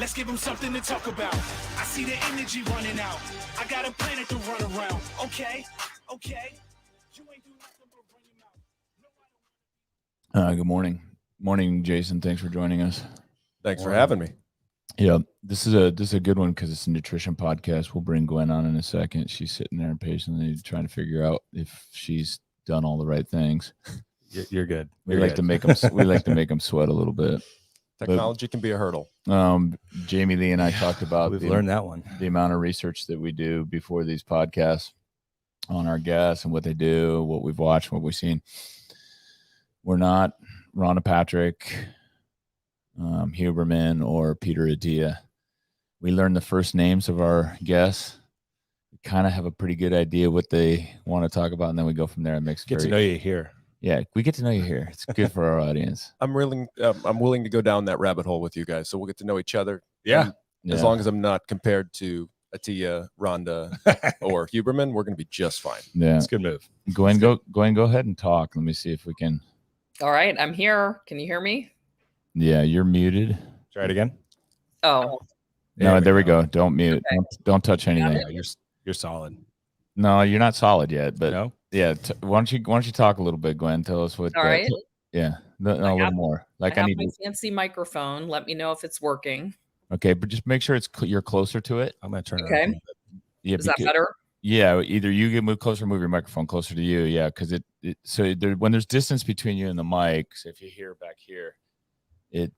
Let's give them something to talk about. I see the energy running out. I got a planet to run around. Okay. You ain't do nothing but run your mouth. Good morning. Morning, Jason. Thanks for joining us. Thanks for having me. Yeah, this is a good one because it's a nutrition podcast. We'll bring Gwen on in a second. She's sitting there impatiently trying to figure out if she's done all the right things. You're good. We like to make them sweat a little bit. Technology can be a hurdle. Jamie Lee and I talked about We've learned that one. The amount of research that we do before these podcasts on our guests and what they do, what we've watched, what we've seen. We're not Rhonda Patrick, Huberman, or Peter Adia. We learn the first names of our guests. We kind of have a pretty good idea what they want to talk about, and then we go from there. It makes get to know you here. Yeah, we get to know you here. It's good for our audience. I'm willing to go down that rabbit hole with you guys, so we'll get to know each other. Yeah. As long as I'm not compared to Atia, Rhonda, or Huberman, we're going to be just fine. Yeah, it's a good move. Gwen, go ahead and talk. Let me see if we can. All right, I'm here. Can you hear me? Yeah, you're muted. Try it again. Oh. No, there we go. Don't mute. Okay. Don't touch anything. You're solid. No, you're not solid yet, but no? Yeah. Why don't you talk a little bit, Gwen? Tell us what. All right. Yeah, a little more. Like I have my fancy microphone. Let me know if it's working. Okay, but just make sure you're closer to it. I'm gonna turn it on. Okay. Yeah, is that better? Yeah, either you get move closer, move your microphone closer to you. Yeah, because when there's distance between you and the mic, so if you hear back here, it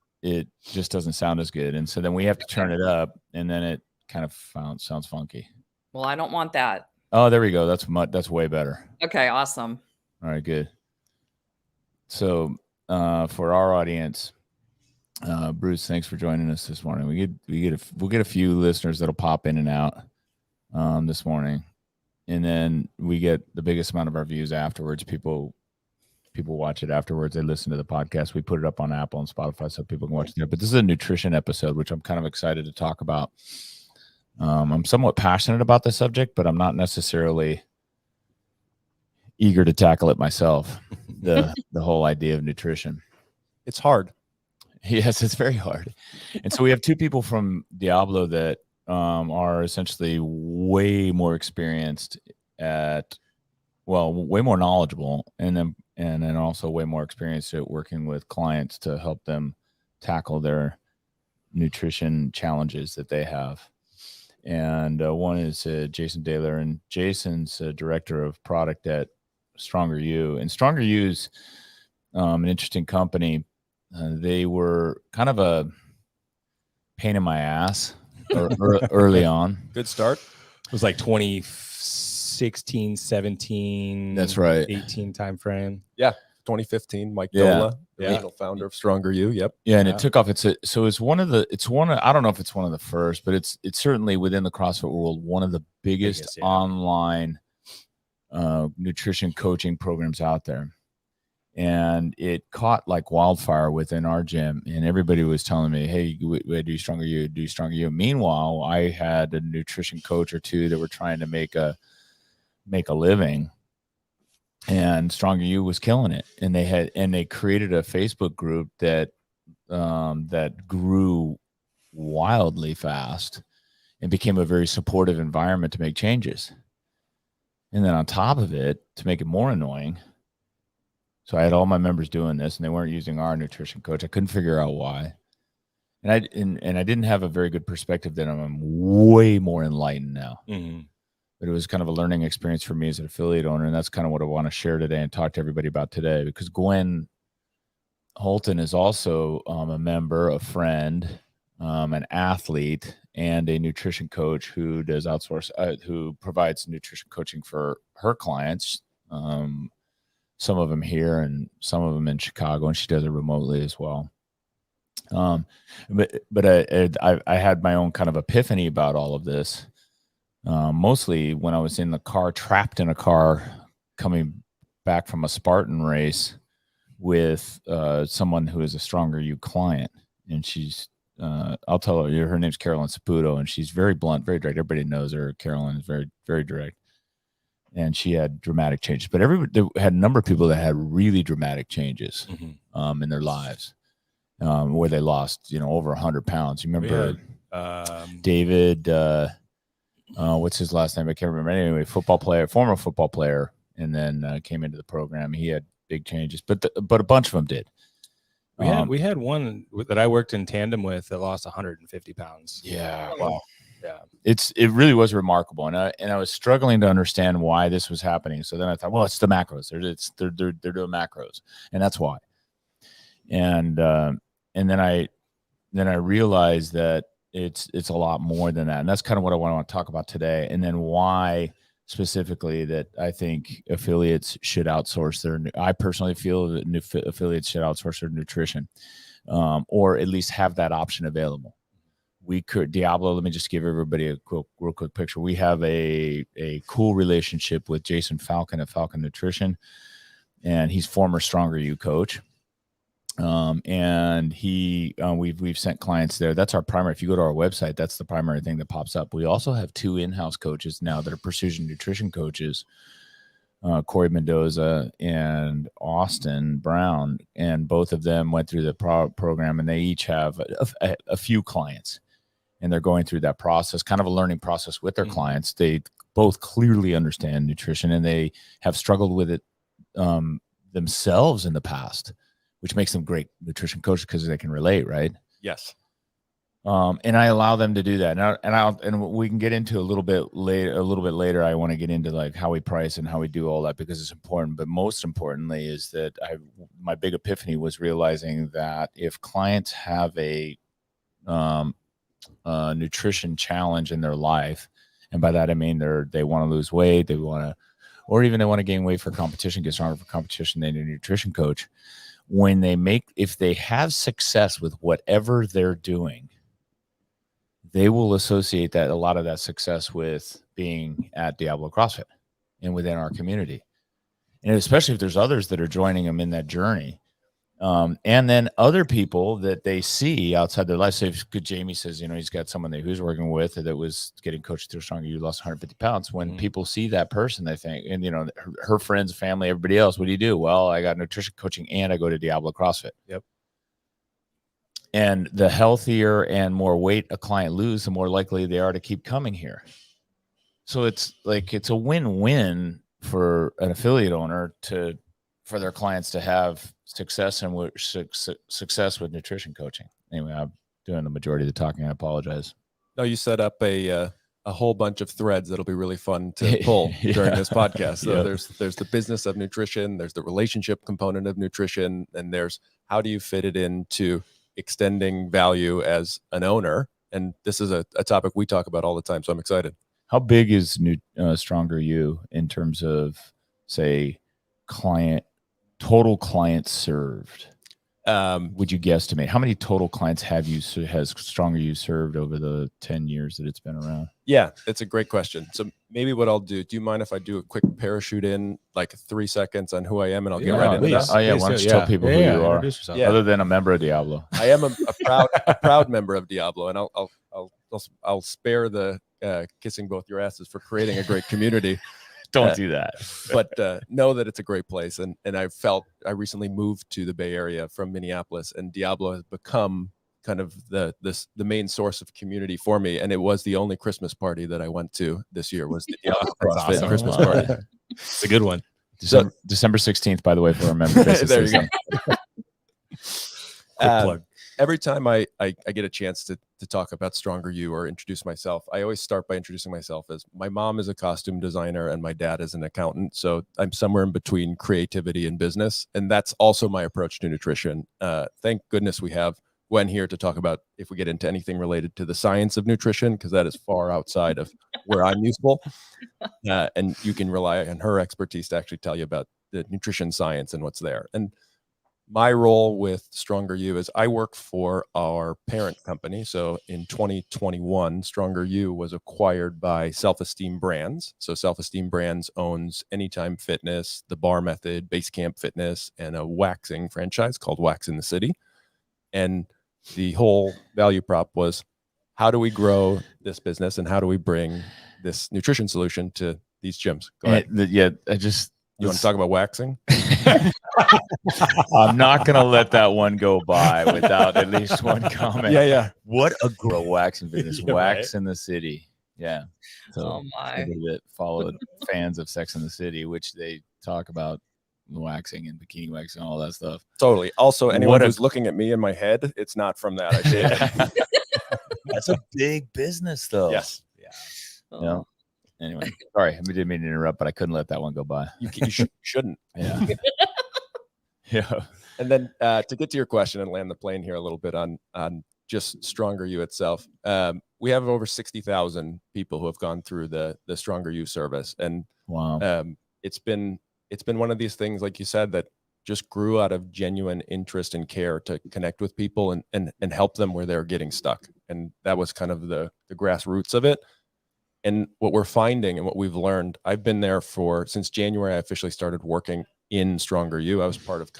just doesn't sound as good, and so then we have to turn it up, and then it kind of sounds funky. Well, I don't want that. Oh, there we go. That's way better. Okay, awesome. All right, good. So for our audience, Bruce, thanks for joining us this morning. We'll get a few listeners that'll pop in and out this morning, and then we get the biggest amount of our views afterwards. People watch it afterwards. They listen to the podcast. We put it up on Apple and Spotify so people can watch it. But this is a nutrition episode, which I'm kind of excited to talk about. I'm somewhat passionate about the subject, but I'm not necessarily eager to tackle it myself. The whole idea of nutrition. It's hard. Yes, it's very hard. And so we have two people from Diablo that are essentially way more experienced way more knowledgeable, and then also way more experienced at working with clients to help them tackle their nutrition challenges that they have. And one is Jason Dehler, and Jason's director of product at Stronger You. And Stronger You's an interesting company. They were kind of a pain in my ass early on. Good start. It was like 2016, 17. That's right. 18 time frame. Yeah. 2015, Mike Yeah. Dola, original founder of Stronger You. Yep. Yeah, and it took off. It's one of I don't know if it's one of the first, but it's certainly within the CrossFit world one of the biggest online nutrition coaching programs out there. And it caught like wildfire within our gym, and everybody was telling me, "Hey, we do Stronger You, do Stronger You." Meanwhile, I had a nutrition coach or two that were trying to make a living. And Stronger You was killing it, and they created a Facebook group that grew wildly fast and became a very supportive environment to make changes. And then on top of it, to make it more annoying, so I had all my members doing this, and they weren't using our nutrition coach. I couldn't figure out why, and I didn't have a very good perspective. Then I'm way more enlightened now. Mm-hmm. But it was kind of a learning experience for me as an affiliate owner, and that's kind of what I want to share today and talk to everybody about today. Because Gwen Holtan is also a member, a friend, an athlete, and a nutrition coach who does outsource, who provides nutrition coaching for her clients. Some of them here and some of them in Chicago, and she does it remotely as well. But I had my own kind of epiphany about all of this. Mostly when I was in the car, trapped in a car, coming back from a Spartan race with someone who is a Stronger You client. And she's, I'll tell her name's Carolyn Saputo, and she's very blunt, very direct. Everybody knows her. Carolyn is very, very direct. And she had dramatic changes. But there had a number of people that had really dramatic changes in their lives, where they lost, over 100 pounds. You remember David, what's his last name? I can't remember. Anyway, former football player, and then came into the program. He had big changes, but a bunch of them did. We had one that I worked in tandem with that lost 150 pounds. Yeah, wow. Yeah. It really was remarkable, and I was struggling to understand why this was happening. So then I thought, well, it's the macros. They're doing macros, and that's why. And then I realized that it's a lot more than that, and that's kind of what I want to talk about today. And then why specifically that I think affiliates should outsource I personally feel that affiliates should outsource their nutrition, or at least have that option available. We could Diablo. Let me just give everybody a real quick picture. We have a cool relationship with Jason Falcon at Falcon Nutrition, and he's former Stronger You coach. And we've sent clients there. That's our primary. If you go to our website, that's the primary thing that pops up. We also have 2 in-house coaches now that are precision nutrition coaches, Corey Mendoza and Austin Brown, and both of them went through the program, and they each have a few clients, and they're going through that process, kind of a learning process with their clients. They both clearly understand nutrition, and they have struggled with it themselves in the past, which makes them great nutrition coaches because they can relate, right? Yes. And I allow them to do that. And we can get into a little bit later. I want to get into like how we price and how we do all that because it's important. But most importantly is that my big epiphany was realizing that if clients have a nutrition challenge in their life, and by that I mean they want to lose weight, or even they want to gain weight for competition, get stronger for competition, they need a nutrition coach. If they have success with whatever they're doing, they will associate a lot of that success with being at Diablo CrossFit and within our community. And especially if there's others that are joining them in that journey. And then other people that they see outside their life. So if Jamie says, he's got someone that he's working with that was getting coached through Stronger You, lost 150 pounds. When people see that person, they think, and her friends, family, everybody else, what do you do? Well, I got nutrition coaching and I go to Diablo CrossFit. Yep. And the healthier and more weight a client loses, the more likely they are to keep coming here. So it's a win-win for an affiliate owner for their clients to have success and success with nutrition coaching. Anyway, I'm doing the majority of the talking. I apologize. No, you set up a whole bunch of threads that'll be really fun to pull during this podcast. So there's the business of nutrition, there's the relationship component of nutrition, and there's how do you fit it into extending value as an owner. And this is a topic we talk about all the time. So I'm excited. How big is Stronger You in terms of, say, total clients served? Would you guesstimate how many total clients has Stronger You served over the 10 years that it's been around? Yeah, it's a great question. So maybe what I'll do you mind if I do a quick parachute in like 3 seconds on who I am, and I'll get right into that? Oh yeah, why don't you tell people who you are? Yeah. Other than a member of Diablo. I am a proud member of Diablo, and I'll spare the kissing both your asses for creating a great community. Don't do that. But know that it's a great place. And I recently moved to the Bay Area from Minneapolis, and Diablo has become kind of the main source of community for me. And it was the only Christmas party that I went to this year was the Diablo CrossFit awesome. Christmas party. It's a good one. December 16th, by the way, for our member base. There you go. Quick plug. Every time I get a chance to talk about Stronger You or introduce myself, I always start by introducing myself as my mom is a costume designer and my dad is an accountant. So I'm somewhere in between creativity and business. And that's also my approach to nutrition. Thank goodness we have Gwen here to talk about if we get into anything related to the science of nutrition, because that is far outside of where I'm useful. And you can rely on her expertise to actually tell you about the nutrition science and what's there. And my role with Stronger You is I work for our parent company. So in 2021, Stronger You was acquired by Self-Esteem Brands. So Self-Esteem Brands owns Anytime Fitness, The Bar Method, Basecamp Fitness, and a waxing franchise called Wax in the City. And the whole value prop was, how do we grow this business and how do we bring this nutrition solution to these gyms? Go ahead. You want to talk about waxing? I'm not gonna let that one go by without at least one comment. Yeah. What a grow waxing business. Yeah, Wax in the City. Yeah. So Oh my. somebody that followed fans of Sex in the City, which they talk about waxing and bikini waxing and all that stuff. Totally. Also, anyone What a- who's looking at me in my head, it's not from that. I did. That's a big business though. Yes. Oh. No. Anyway, sorry, I didn't mean to interrupt, but I couldn't let that one go by. You shouldn't. Yeah. Yeah. And then to get to your question and land the plane here a little bit on just Stronger You itself, we have over 60,000 people who have gone through the Stronger You service, and Wow. it's been one of these things, like you said, that just grew out of genuine interest and care to connect with people and help them where they're getting stuck, and that was kind of the grassroots of it. And what we're finding and what we've learned, I've been there since January. I officially started working in Stronger You. I was part of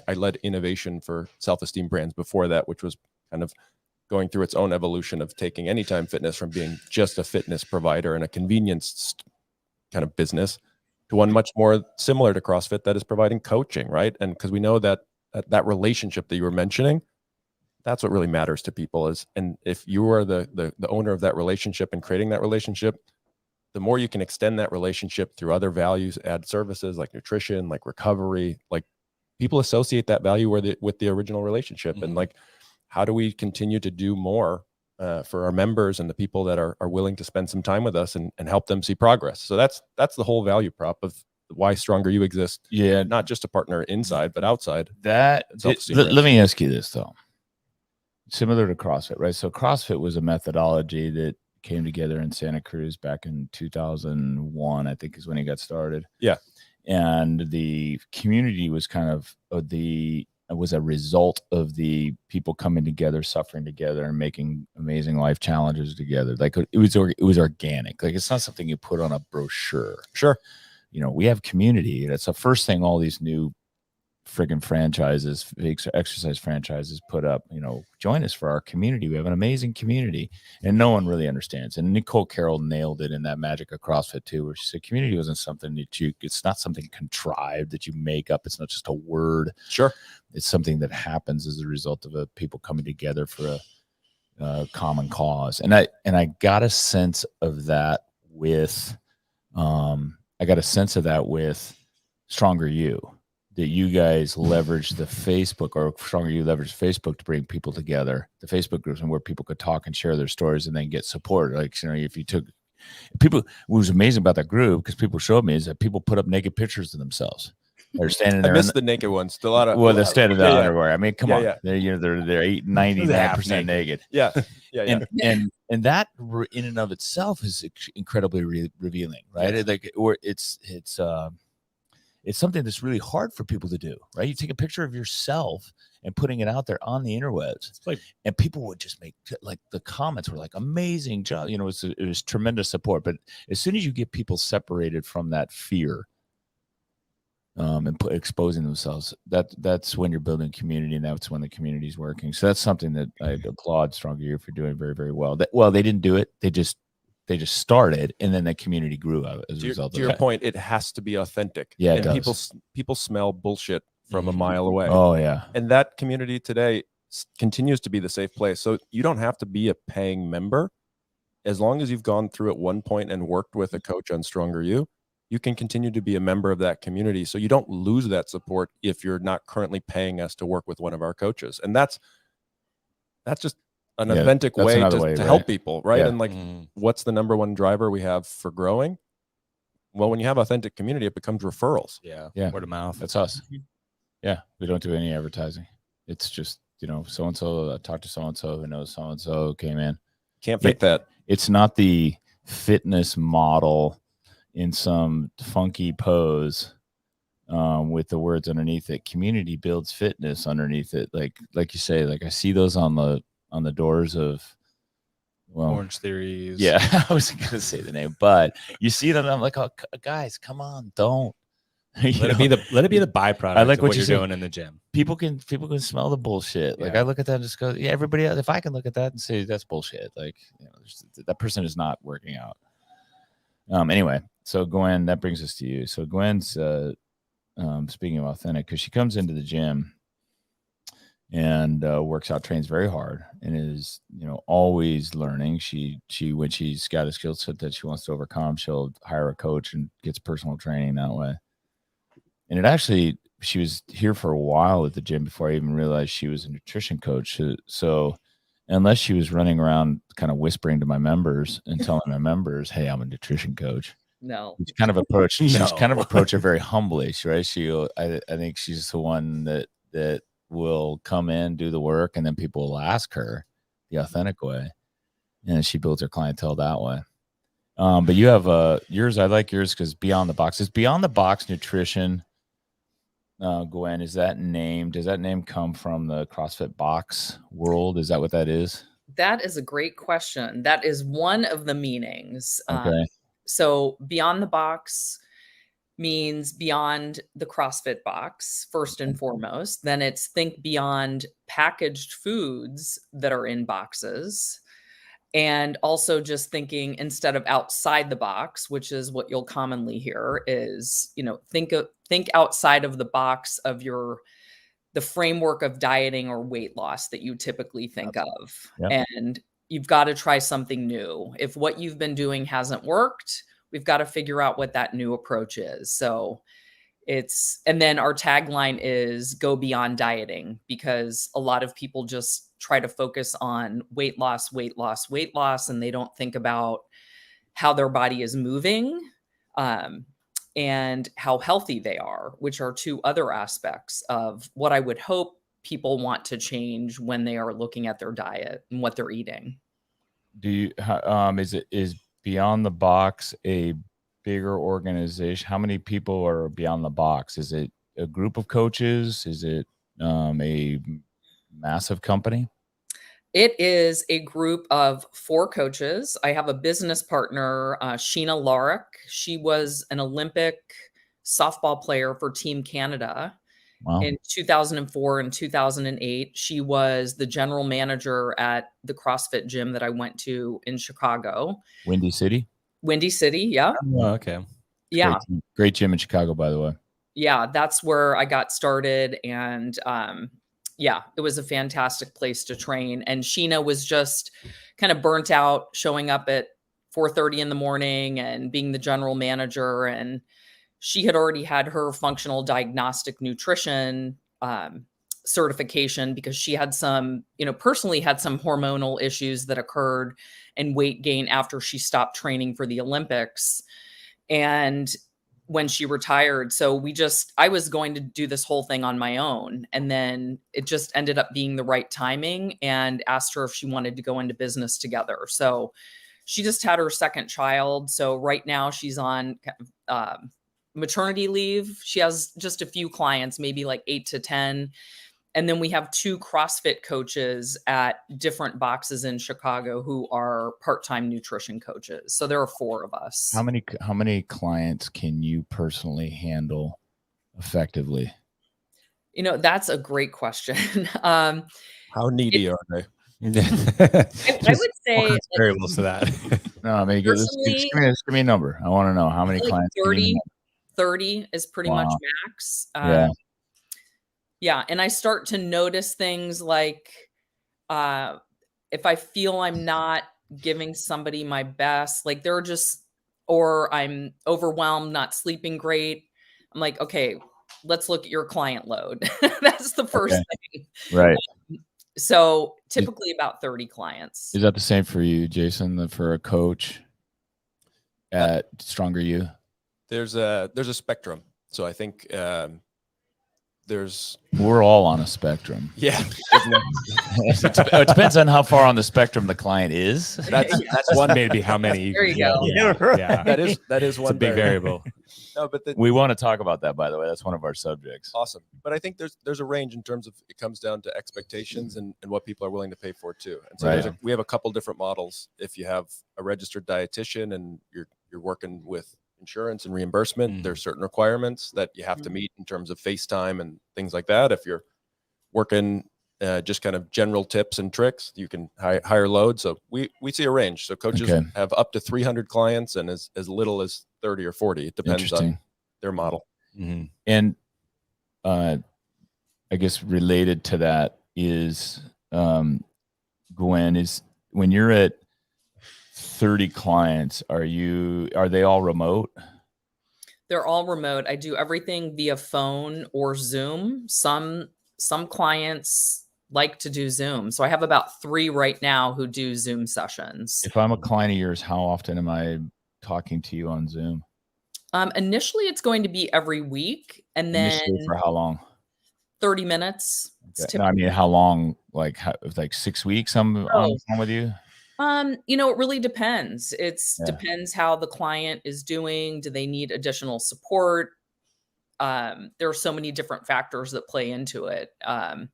I led innovation for self-esteem brands before that, which was kind of going through its own evolution of taking Anytime Fitness from being just a fitness provider and a convenience kind of business to one much more similar to CrossFit that is providing coaching, right? And because we know that relationship that you were mentioning, that's what really matters to people is, and if you are the owner of that relationship and creating that relationship, the more you can extend that relationship through other values, add services like nutrition, like recovery, like people associate that value with the original relationship. And like, how do we continue to do more for our members and the people that are willing to spend some time with us and help them see progress? So that's the whole value prop of why Stronger You exists. Yeah. Not just a partner inside, but outside. Let Self-esteem brands. me ask you this though. Similar to CrossFit, right? So CrossFit was a methodology that came together in Santa Cruz back in 2001, I think is when it got started. Yeah. And the community was kind of was a result of the people coming together, suffering together, and making amazing life challenges together. Like it was organic. Like it's not something you put on a brochure. Sure. You know, we have community. That's the first thing all these new friggin' franchises, exercise franchises put up, you know, join us for our community. We have an amazing community, and no one really understands. And Nicole Carroll nailed it in that Magic of CrossFit too, where she said community wasn't something that it's not something contrived that you make up. It's not just a word. Sure. It's something that happens as a result of people coming together for a common cause. And I got a sense of that with, Stronger You. That you guys leverage the Facebook, or Stronger You leverage Facebook to bring people together, the Facebook groups, and where people could talk and share their stories and then get support. Like, you know, if you took people, what was amazing about that group, because people showed me, is that people put up naked pictures of themselves. They're standing there. I missed the naked ones. Still a lot of they're standing in underwear. I mean, come on, yeah. they're 99% naked. Yeah. And that in and of itself is incredibly revealing, right? Yes. Like, or it's something that's really hard for people to do, right? You take a picture of yourself and putting it out there on the interwebs, and people would just make, like, the comments were like, amazing job. You know, it was tremendous support. But as soon as you get people separated from that fear and exposing themselves, that's when you're building community, and that's when the community is working. So that's something that I applaud Stronger You for doing very, very well. They didn't do it. They just started, and then the community grew out as a result of that. To your point, it has to be authentic. Yeah, and people smell bullshit from a mile away. Oh yeah. And that community today continues to be the safe place. So you don't have to be a paying member. As long as you've gone through at one point and worked with a coach on Stronger You, you can continue to be a member of that community. So you don't lose that support if you're not currently paying us to work with one of our coaches. And that's just an authentic way to help people, right? Yeah. And like, what's the number one driver we have for growing? Well, when you have authentic community, it becomes referrals. Yeah. Word of mouth. That's us. Yeah. We don't do any advertising. It's just, you know, so-and-so talked to so-and-so who knows so-and-so came in. Can't fake that. It's not the fitness model in some funky pose with the words underneath it. Community builds fitness underneath it. Like you say, like I see those on the doors of Orange Theories. Yeah, I wasn't gonna say the name, but you see it, and I'm like, oh, guys, come on, don't. Let it be the byproduct. I like of what you're doing in the gym. People can smell the bullshit. Like I look at that and just go, yeah, everybody else, if I can look at that and say that's bullshit, like, you know, that person is not working out. Anyway, so Gwen, that brings us to you. So Gwen's speaking of authentic, because she comes into the gym and works out, trains very hard, and is, always learning. She when she's got a skill set that she wants to overcome, she'll hire a coach and gets personal training that way. And it actually, she was here for a while at the gym before I even realized she was a nutrition coach. So unless she was running around kind of whispering to my members and telling my members, "Hey, I'm a nutrition coach," No. she's kind of approached. She's No. kind of approached her very humbly, right? I think she's the one that will come in, do the work, and then people will ask her the authentic way, and she builds her clientele that way. But you have yours. I like yours because Beyond the Box is Beyond the Box Nutrition. Gwen, does that name come from the CrossFit box world? Is that what that is? That is a great question. That is one of the meanings. Okay. So Beyond the Box means beyond the CrossFit box, first and foremost. Then it's think beyond packaged foods that are in boxes. And also just thinking instead of outside the box, which is what you'll commonly hear, is, think outside of the box of the framework of dieting or weight loss that you typically think of. Yep. And you've got to try something new. If what you've been doing hasn't worked, we've got to figure out what that new approach is. So and then our tagline is go beyond dieting, because a lot of people just try to focus on weight loss, and they don't think about how their body is moving, and how healthy they are, which are two other aspects of what I would hope people want to change when they are looking at their diet and what they're eating. Is Beyond the Box a bigger organization? How many people are Beyond the Box? Is it a group of coaches? Is it a massive company? It is a group of 4 coaches. I have a business partner, Sheena Larick. She was an Olympic softball player for Team Canada. Wow. In 2004 and 2008. She was the general manager at the CrossFit gym that I went to in Chicago. Windy City? Windy City, yeah. Oh, okay. Yeah. Great gym in Chicago, by the way. Yeah, that's where I got started. And it was a fantastic place to train. And Sheena was just kind of burnt out showing up at 4:30 in the morning and being the general manager. And she had already had her functional diagnostic nutrition certification because she had personally had some hormonal issues that occurred and weight gain after she stopped training for the Olympics. And when she retired. So I was going to do this whole thing on my own. And then it just ended up being the right timing, and asked her if she wanted to go into business together. So she just had her second child. So right now she's on maternity leave. She has just a few clients, maybe like 8 to 10. And then we have 2 CrossFit coaches at different boxes in Chicago who are part-time nutrition coaches. So there are 4 of us. How many clients can you personally handle effectively? That's a great question. How needy are they? I would say variables to that. No, I mean, just give me a number. I want to know how many clients. 30 is pretty much max. Yeah. And I start to notice things like if I feel I'm not giving somebody my best, like or I'm overwhelmed, not sleeping great. I'm like, okay, let's look at your client load. That's the first thing. Right. So typically about 30 clients. Is that the same for you, Jason, for a coach at Stronger You? There's a spectrum. So I think we're all on a spectrum. Yeah. It depends on how far on the spectrum the client is. That's one. Maybe how many. There you go. Yeah. That is one It's a big variable. No, but we want to talk about that, by the way. That's one of our subjects. Awesome. But I think there's a range in terms of it comes down to expectations and what people are willing to pay for too. And so we have a couple different models. If you have a registered dietitian and you're working with insurance and reimbursement, there's certain requirements that you have to meet in terms of FaceTime and things like that. If you're working just kind of general tips and tricks, you can higher load. So we see a range. So coaches have up to 300 clients and as little as 30 or 40. It depends on their model. Mm-hmm. And I guess related to that is, Gwen, is when you're at 30 clients, are they all remote? They're all remote. I do everything via phone or Zoom. Some clients like to do Zoom. So I have about 3 right now who do Zoom sessions. If I'm a client of yours, how often am I talking to you on Zoom? Initially, it's going to be every week, and then Initially, for how long? 30 minutes. Okay. No, I mean, how long? Like 6 weeks? I'm on the phone with you. It really depends. Depends how the client is doing. Do they need additional support? There are so many different factors that play into it. Are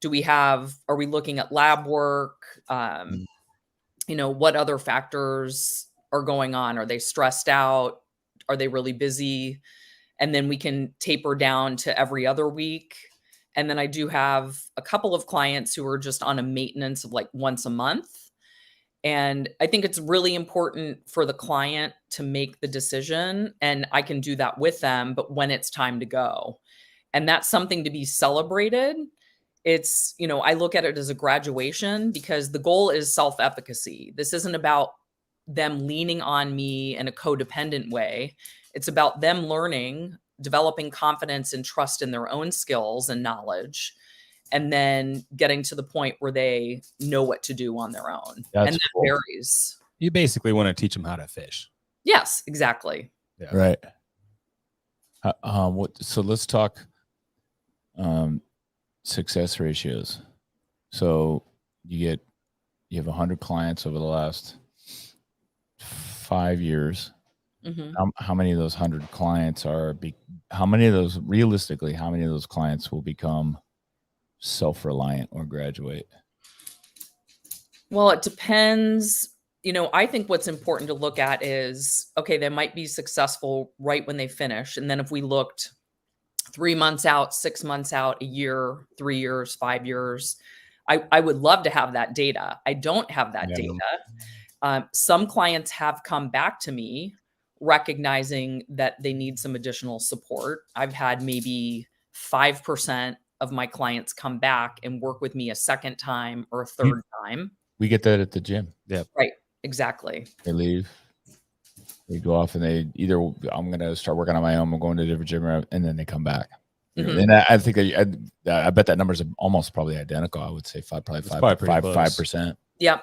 we looking at lab work? What other factors are going on? Are they stressed out? Are they really busy? And then we can taper down to every other week. And then I do have a couple of clients who are just on a maintenance of like once a month. And I think it's really important for the client to make the decision, and I can do that with them, but when it's time to go. And that's something to be celebrated. It's, I look at it as a graduation, because the goal is self-efficacy. This isn't about them leaning on me in a codependent way. It's about them learning, developing confidence and trust in their own skills and knowledge, and then getting to the point where they know what to do on their own. And that cool. Varies. You basically want to teach them how to fish. Yes, exactly. Yeah. Right. So let's talk success ratios. So you have 100 clients over the last 5 years. Mm-hmm. How many of those 100 clients how many of those clients will become self-reliant or graduate? Well, it depends. I think what's important to look at is, okay, they might be successful right when they finish. And then if we looked 3 months out, 6 months out, a year, 3 years, 5 years, I would love to have that data. I don't have that data. Some clients have come back to me recognizing that they need some additional support. I've had maybe 5% of my clients come back and work with me a second time or a third time. We get that at the gym. Yeah. Right. Exactly. They leave. They go off and they either, I'm going to start working on my own, I'm going to a different gym, and then they come back. Mm-hmm. And I think I bet that number is almost probably identical. I would say 5%. Yeah.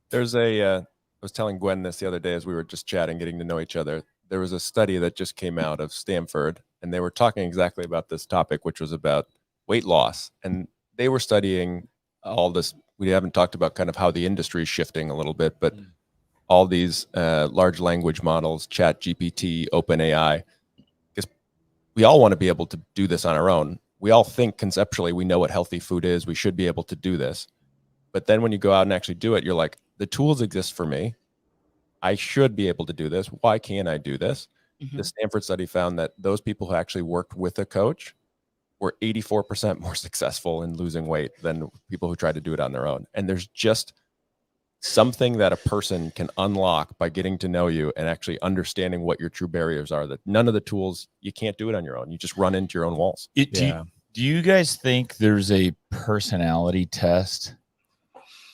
There's I was telling Gwen this the other day as we were just chatting, getting to know each other. There was a study that just came out of Stanford, and they were talking exactly about this topic, which was about weight loss. And they were studying all this. We haven't talked about kind of how the industry is shifting a little bit, but all these large language models, Chat GPT, OpenAI, because we all want to be able to do this on our own. We all think conceptually we know what healthy food is. We should be able to do this. But then when you go out and actually do it, you're like, the tools exist for me. I should be able to do this. Why can't I do this? Mm-hmm. The Stanford study found that those people who actually worked with a coach were 84% more successful in losing weight than people who tried to do it on their own. And there's just something that a person can unlock by getting to know you and actually understanding what your true barriers are, that none of the tools, you can't do it on your own. You just run into your own walls. Do you guys think there's a personality test?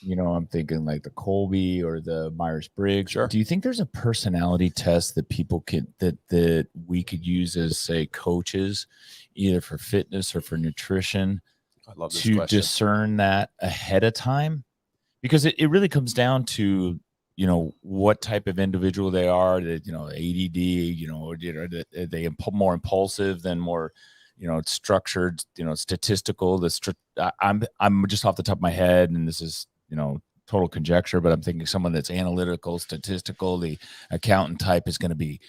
I'm thinking like the Colby or the Myers-Briggs. Sure. Do you think there's a personality test that people that we could use as, say, coaches, either for fitness or for nutrition, I love this to question. discern that ahead of time? Because it really comes down to, what type of individual they are, that, ADD, are they more impulsive than more, it's structured, statistical. I'm just off the top of my head, and this is, total conjecture, but I'm thinking someone that's analytical, statistical, the accountant type is going to be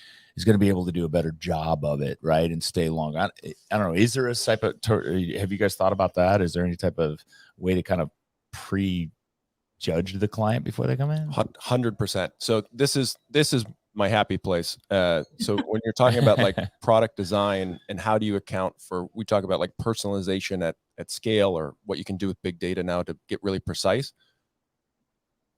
able to do a better job of it, right? And stay long. I don't know. Is there a type of, have you guys thought about that? Is there any type of way to kind of prejudge the client before they come in? 100%. So this is my happy place. So when you're talking about like product design and how do you account for, we talk about like personalization at scale, or what you can do with big data now to get really precise.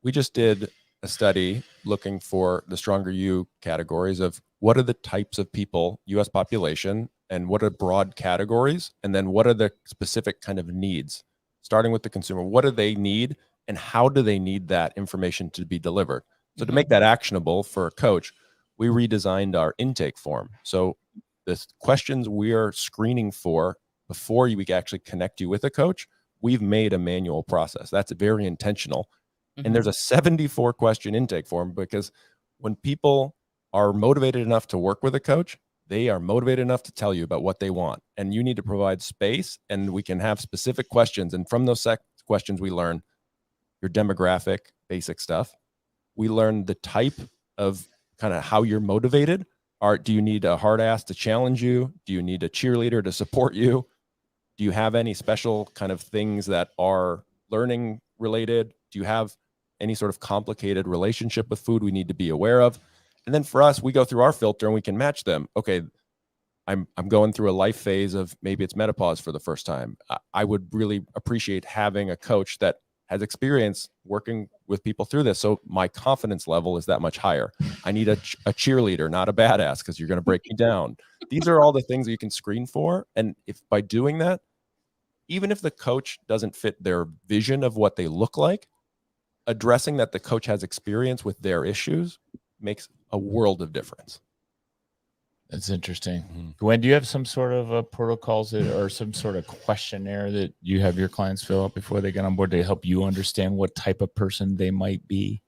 We just did a study looking for the Stronger You categories of what are the types of people, US population, and what are broad categories, and then what are the specific kind of needs, starting with the consumer. What do they need, and how do they need that information to be delivered? So to make that actionable for a coach, we redesigned our intake form. So the questions we are screening for before we actually connect you with a coach, we've made a manual process. That's very intentional. And there's a 74 question intake form, because when people are motivated enough to work with a coach, they are motivated enough to tell you about what they want. And you need to provide space, and we can have specific questions. And from those questions, we learn your demographic, basic stuff. We learn the type of kind of how you're motivated. Do you need a hard ass to challenge you? Do you need a cheerleader to support you? Do you have any special kind of things that are learning related? Do you have any sort of complicated relationship with food we need to be aware of? And then for us, we go through our filter and we can match them. Okay, I'm going through a life phase of maybe it's menopause for the first time. I would really appreciate having a coach that has experience working with people through this, so my confidence level is that much higher. I need a cheerleader, not a badass, because you're going to break me down. These are all the things that you can screen for. And if by doing that, even if the coach doesn't fit their vision of what they look like, addressing that the coach has experience with their issues makes a world of difference. That's interesting. Gwen, do you have some sort of protocols or some sort of questionnaire that you have your clients fill out before they get on board to help you understand what type of person they might be?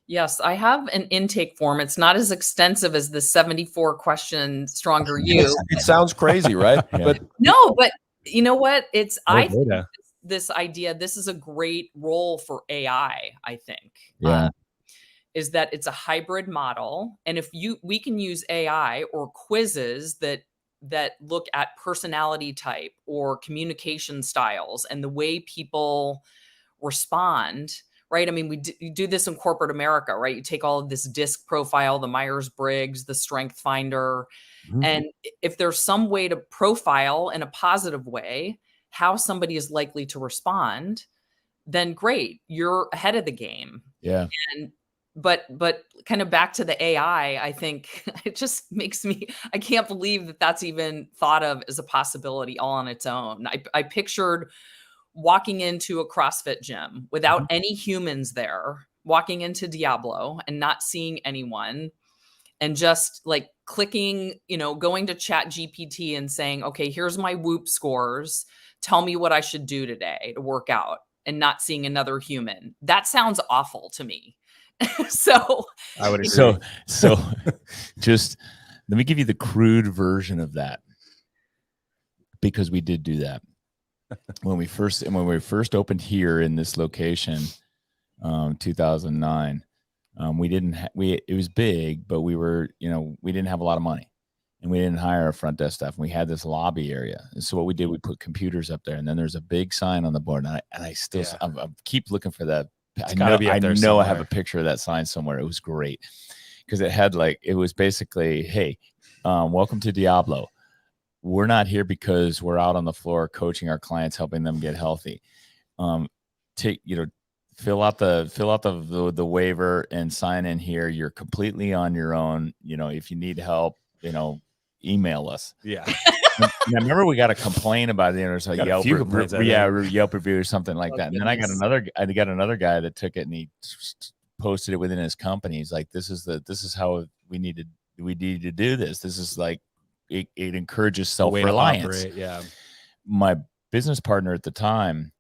Yes, I have an intake form. It's not as extensive as the 74 question Stronger You. It sounds crazy, right? Yeah. But No, but you know what? I think data. this idea, this is a great role for AI, I think. Yeah. Is that it's a hybrid model. And if we can use AI or quizzes that look at personality type or communication styles and the way people respond, right? I mean, you do this in corporate America, right? You take all of this DISC profile, the Myers-Briggs, the Strength Finder, and if there's some way to profile in a positive way how somebody is likely to respond, then great, you're ahead of the game. Yeah. But kind of back to the AI, I think it just makes me, I can't believe that that's even thought of as a possibility all on its own. I pictured walking into a CrossFit gym without any humans there, walking into Diablo and not seeing anyone, and just like clicking, going to Chat GPT and saying, okay, here's my Whoop scores. Tell me what I should do today to work out, and not seeing another human. That sounds awful to me. So I would agree. So just let me give you the crude version of that, because we did do that when we first opened here in this location, 2009. It was big, but we didn't have a lot of money, and we didn't hire a front desk staff. And we had this lobby area. And so what we did, we put computers up there, and then there's a big sign on the board. And I still I keep looking for that. I know I have a picture of that sign somewhere. It was great because it was basically, hey, welcome to Diablo. We're not here because we're out on the floor coaching our clients, helping them get healthy. Fill out the waiver and sign in here. You're completely on your own. If you need help, email us. Yeah. And I remember we got a complaint about it. It was like Yelp review or something like that. And then I got another guy that took it and he posted it within his company. He's like, this is how we need to do this. This is like, it encourages self-reliance. Yeah. My business partner at the time,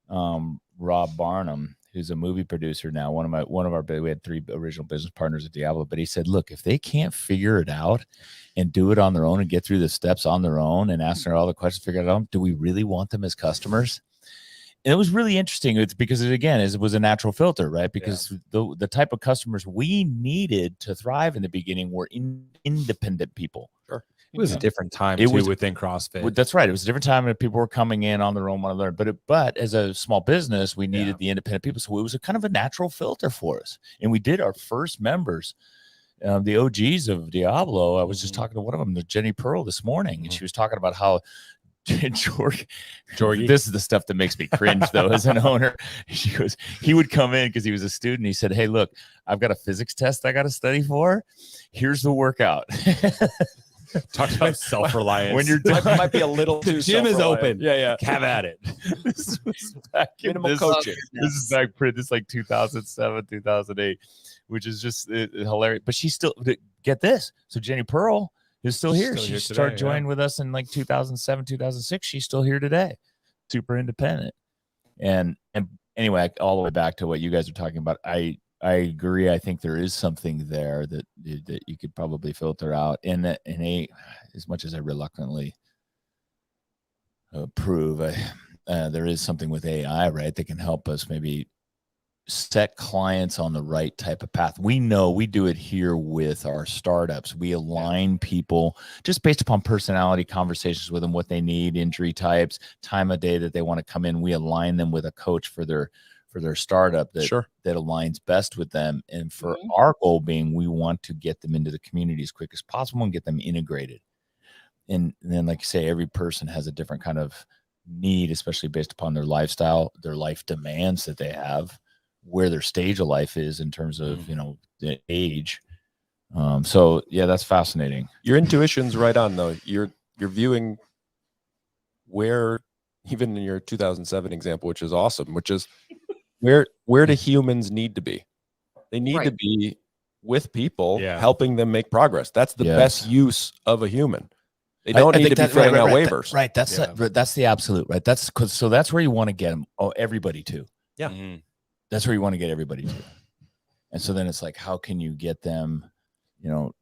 Rob Barnum, who's a movie producer now, we had 3 original business partners at Diablo, but he said, look, if they can't figure it out and do it on their own and get through the steps on their own and ask all the questions, figure it out, do we really want them as customers? And it was really interesting. It's because it was a natural filter, right? Because the type of customers we needed to thrive in the beginning were independent people. Sure. It was a different time within CrossFit. That's right. It was a different time, and people were coming in on their own, want to learn. But as a small business, we needed the independent people, so it was a kind of a natural filter for us. And we did our first members, the OGs of Diablo. I was just talking to one of them, Jenny Pearl, this morning, and she was talking about how Georgie, this is the stuff that makes me cringe though as an owner. She goes, he would come in because he was a student. He said, hey, look, I've got a physics test I got to study for. Here's the workout. Talk about self-reliance. When you're might be a little too gym is self-reliant. open. Yeah. Have at it. This was back in Minimal this, coaching. this is back this like 2007, 2008, which is just hilarious. But she's still, get this. So Jenny Pearl is still here. Still She here started today, joining with us in like 2007, 2006. She's still here today. Super independent. And anyway, all the way back to what you guys are talking about. I agree. I think there is something there that you could probably filter out. And that as much as I reluctantly approve, there is something with AI, right, that can help us maybe set clients on the right type of path. We know we do it here with our startups. We align people just based upon personality, conversations with them, what they need, injury types, time of day that they want to come in. We align them with a coach for their startup that aligns best with them. And for our goal being, we want to get them into the community as quick as possible and get them integrated. And then, like you say, every person has a different kind of need, especially based upon their lifestyle, their life demands that they have, where their stage of life is in terms of, the age. So yeah, that's fascinating. Your intuition's right on though. You're viewing where, even in your 2007 example, which is awesome, which is where do humans need to be? They need to be with people, helping them make progress. That's the best use of a human. They don't need to be filling out waivers. Right. That's the absolute, right. So that's where you want to get them. Oh, everybody to. Yeah. Mm-hmm. That's where you want to get everybody to. And so then it's like, how can you get them,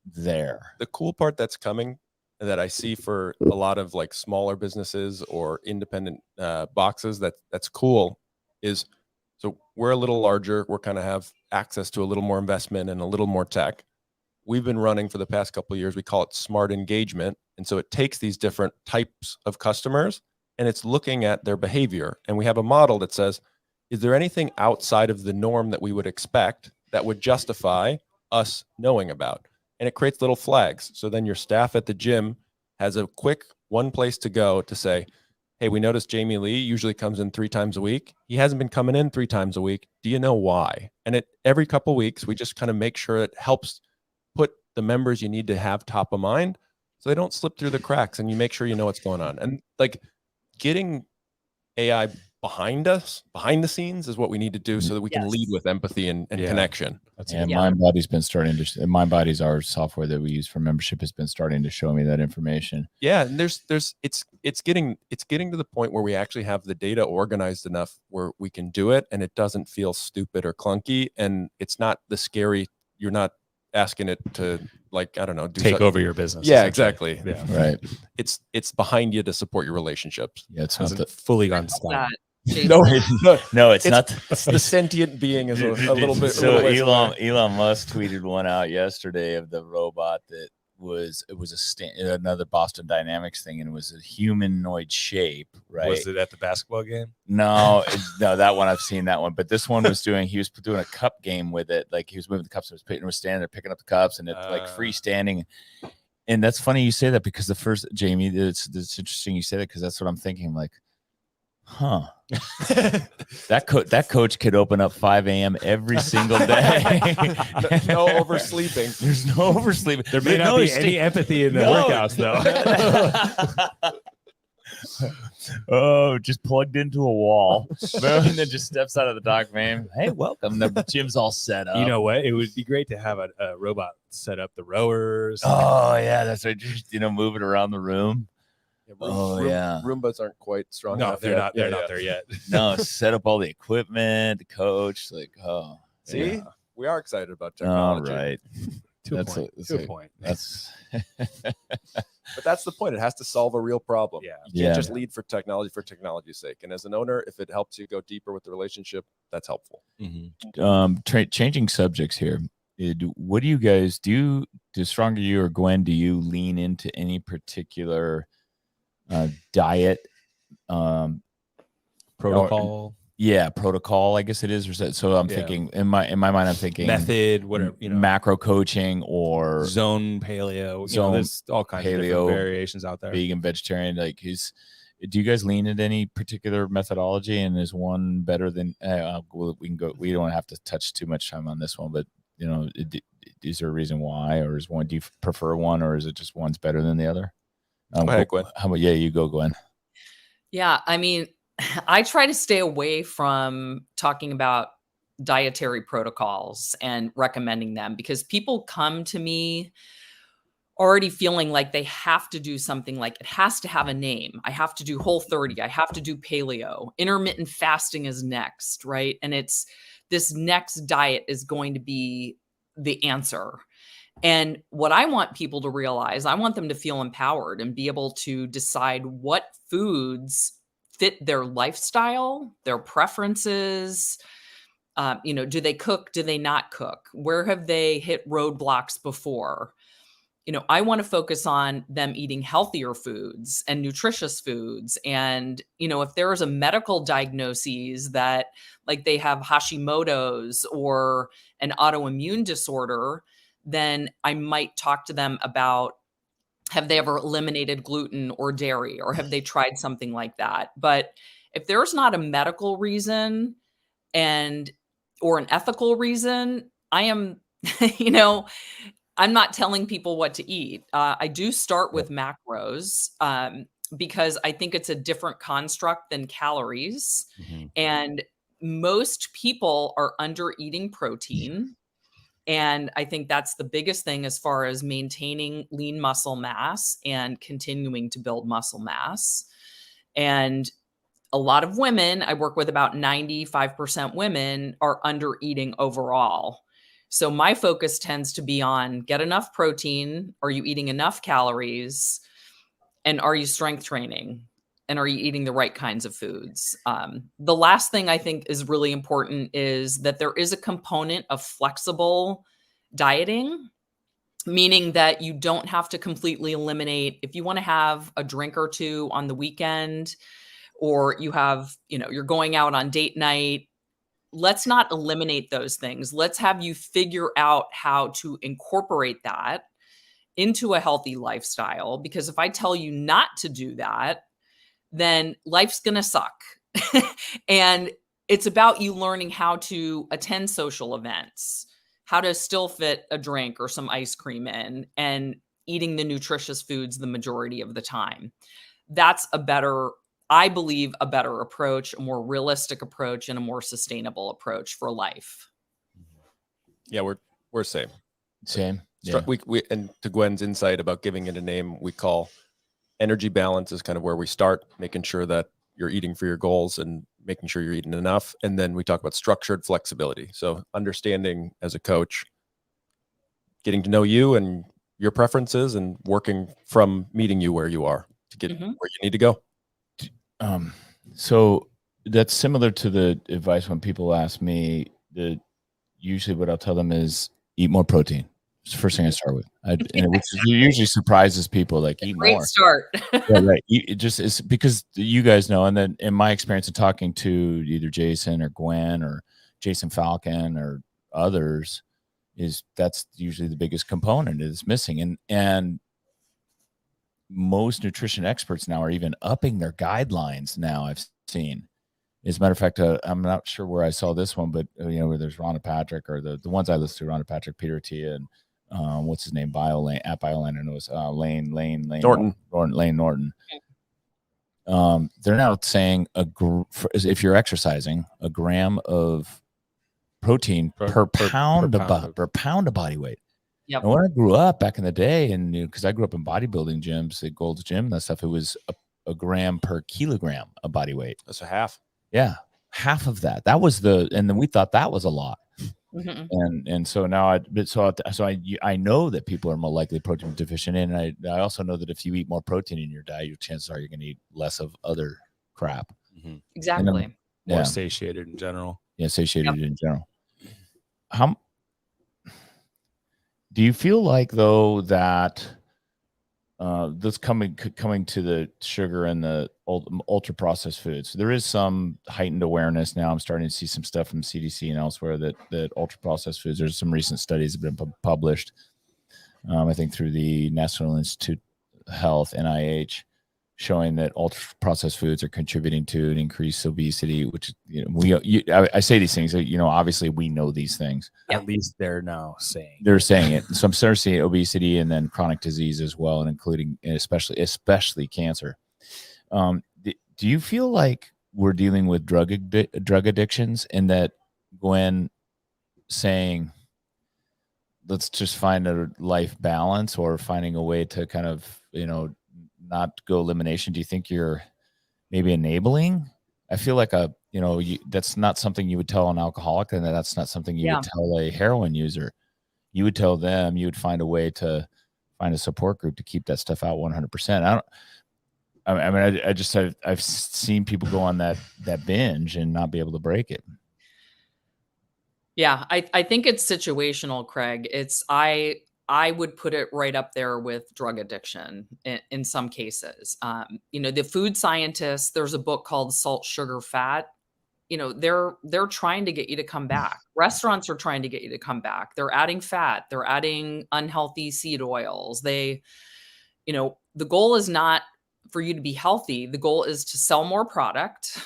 there? The cool part that's coming that I see for a lot of like smaller businesses or independent boxes that's cool is, so we're a little larger. We're kind of have access to a little more investment and a little more tech. We've been running for the past couple of years. We call it smart engagement. And so it takes these different types of customers and it's looking at their behavior. And we have a model that says, is there anything outside of the norm that we would expect that would justify us knowing about? And it creates little flags. So then your staff at the gym has a quick one place to go to say, hey, we noticed Jamie Lee usually comes in 3 times a week. He hasn't been coming in 3 times a week. Do you know why? And every couple of weeks, we just kind of make sure it helps put the members you need to have top of mind so they don't slip through the cracks, and you make sure you know what's going on. And like getting AI behind the scenes is what we need to do so that we can lead with empathy and connection. MindBody's been starting to, MindBody's our software that we use for membership, has been starting to show me that information. Yeah. And it's getting to the point where we actually have the data organized enough where we can do it and it doesn't feel stupid or clunky. And it's not the scary, you're not asking it to, like, I don't know, take over your business. Yeah, exactly. Yeah. Right. It's behind you to support your relationships. Yeah. It's not fully gone down. No, it's not. It's the sentient being is a little bit. So Elon Musk tweeted one out yesterday of the robot that was another Boston Dynamics thing, and it was a humanoid shape. Right? Was it at the basketball game? No, no, that one I've seen that one, but this one was he was doing a cup game with it. Like he was moving the cups, and was standing there picking up the cups, and it's like freestanding. And that's funny you say that because the first, Jamie, it's interesting you say that because that's what I'm thinking. I'm like, huh. that coach could open up 5 a.m. every single day. No oversleeping. There's no oversleeping. There may not be any empathy in the workouts, though. Oh, just plugged into a wall. And then just steps out of the dock, man. Hey, welcome. The gym's all set up. You know what? It would be great to have a robot set up the rowers. Oh, yeah. That's right. Just, move it around the room. Roombas aren't quite strong enough. They're not there yet. No, set up all the equipment, the coach. Like, see, we are excited about technology. All right. That's a point. That's but that's the point. It has to solve a real problem. Yeah. You can't just lead for technology's sake. And as an owner, if it helps you go deeper with the relationship, that's helpful. Mm-hmm. Changing subjects here. What do you guys do? Do Stronger You or Gwen, do you lean into any particular diet protocol? Protocol, I guess it is. So I'm thinking in my mind, I'm thinking method, whatever, macro coaching or zone paleo. There's all kinds of different variations out there. Vegan, vegetarian. Like, do you guys lean into any particular methodology? And is one better than? We can go. We don't have to touch too much time on this one, but is there a reason why, or do you prefer one, or is it just one's better than the other? Go ahead, Gwen. How about, you go, Gwen. Yeah, I mean, I try to stay away from talking about dietary protocols and recommending them, because people come to me already feeling like they have to do something, like it has to have a name. I have to do Whole30. I have to do paleo. Intermittent fasting is next, right? And it's this next diet is going to be the answer. And what I want people to realize, I want them to feel empowered and be able to decide what foods fit their lifestyle, their preferences. Do they cook? Do they not cook? Where have they hit roadblocks before? I want to focus on them eating healthier foods and nutritious foods. And, if there is a medical diagnosis that, like, they have Hashimoto's or an autoimmune disorder, then I might talk to them about, have they ever eliminated gluten or dairy, or have they tried something like that? But if there's not a medical reason or an ethical reason, I am, I'm not telling people what to eat. I do start with macros because I think it's a different construct than calories. Mm-hmm. And most people are under eating protein. And I think that's the biggest thing as far as maintaining lean muscle mass and continuing to build muscle mass. And a lot of women, I work with about 95% women, are under eating overall. So my focus tends to be on get enough protein. Are you eating enough calories? And are you strength training? And are you eating the right kinds of foods? The last thing I think is really important is that there is a component of flexible dieting, meaning that you don't have to completely eliminate. If you want to have a drink or two on the weekend, or you have, you're going out on date night, let's not eliminate those things. Let's have you figure out how to incorporate that into a healthy lifestyle. Because if I tell you not to do that, then life's going to suck. And it's about you learning how to attend social events, how to still fit a drink or some ice cream in, and eating the nutritious foods the majority of the time. That's I believe, a better approach, a more realistic approach, and a more sustainable approach for life. Yeah, we're same. Yeah. We and to Gwen's insight about giving it a name, we call energy balance is kind of where we start, making sure that you're eating for your goals and making sure you're eating enough. And then we talk about structured flexibility. So understanding as a coach, getting to know you and your preferences, and working from meeting you where you are to get where you need to go. So that's similar to the advice when people ask me. Usually what I'll tell them is eat more protein. It's the first thing I start with, which usually surprises people. Like, eat Great more. Start. Yeah, right. It's because you guys know, and then in my experience of talking to either Jason or Gwen or Jason Falcon or others, that's usually the biggest component is missing. And most nutrition experts now are even upping their guidelines now, I've seen. As a matter of fact, I'm not sure where I saw this one, but where there's Rhonda Patrick, or the ones I listen to, Rhonda Patrick, Peter Attia, and what's his name, BioLane, at BioLane, I know it's Lane Norton. They're now saying if you're exercising, a gram of protein per pound of body weight. Yep. And when I grew up back in the day, and because I grew up in bodybuilding gyms, at Gold's Gym, that stuff, it was a gram per kilogram of body weight. That's a half. Yeah, half of that. That was and then we thought that was a lot. Mm-hmm. And so now I know that people are more likely protein deficient, and I also know that if you eat more protein in your diet, your chances are you're going to eat less of other crap. Mm-hmm. Exactly. More satiated in general. Yeah, satiated in general. Do you feel like, though, that this coming to the sugar and the ultra processed foods, there is some heightened awareness now? I'm starting to see some stuff from CDC and elsewhere that ultra processed foods. There's some recent studies that have been published, I think through the National Institute of Health, NIH, showing that ultra processed foods are contributing to an increased obesity, which, you know, I say these things, you know, obviously we know these things. Yeah. At least they're now saying. They're saying it. So I'm starting to see obesity and then chronic disease as well, and including, and especially cancer. Do you feel like we're dealing with drug addictions, and that Gwen saying, let's just find a life balance, or finding a way to kind of, you know, not go elimination? Do you think you're maybe enabling? I feel like that's not something you would tell an alcoholic, and that's not something you would tell a heroin user. You would tell them, you would find a way to find a support group to keep that stuff out 100%. I've seen people go on that binge and not be able to break it. Yeah, I think it's situational, Craig. I would put it right up there with drug addiction in some cases. You know, the food scientists, there's a book called Salt, Sugar, Fat. You know, they're trying to get you to come back. Restaurants are trying to get you to come back. They're adding fat. They're adding unhealthy seed oils. You know, the goal is not for you to be healthy. The goal is to sell more product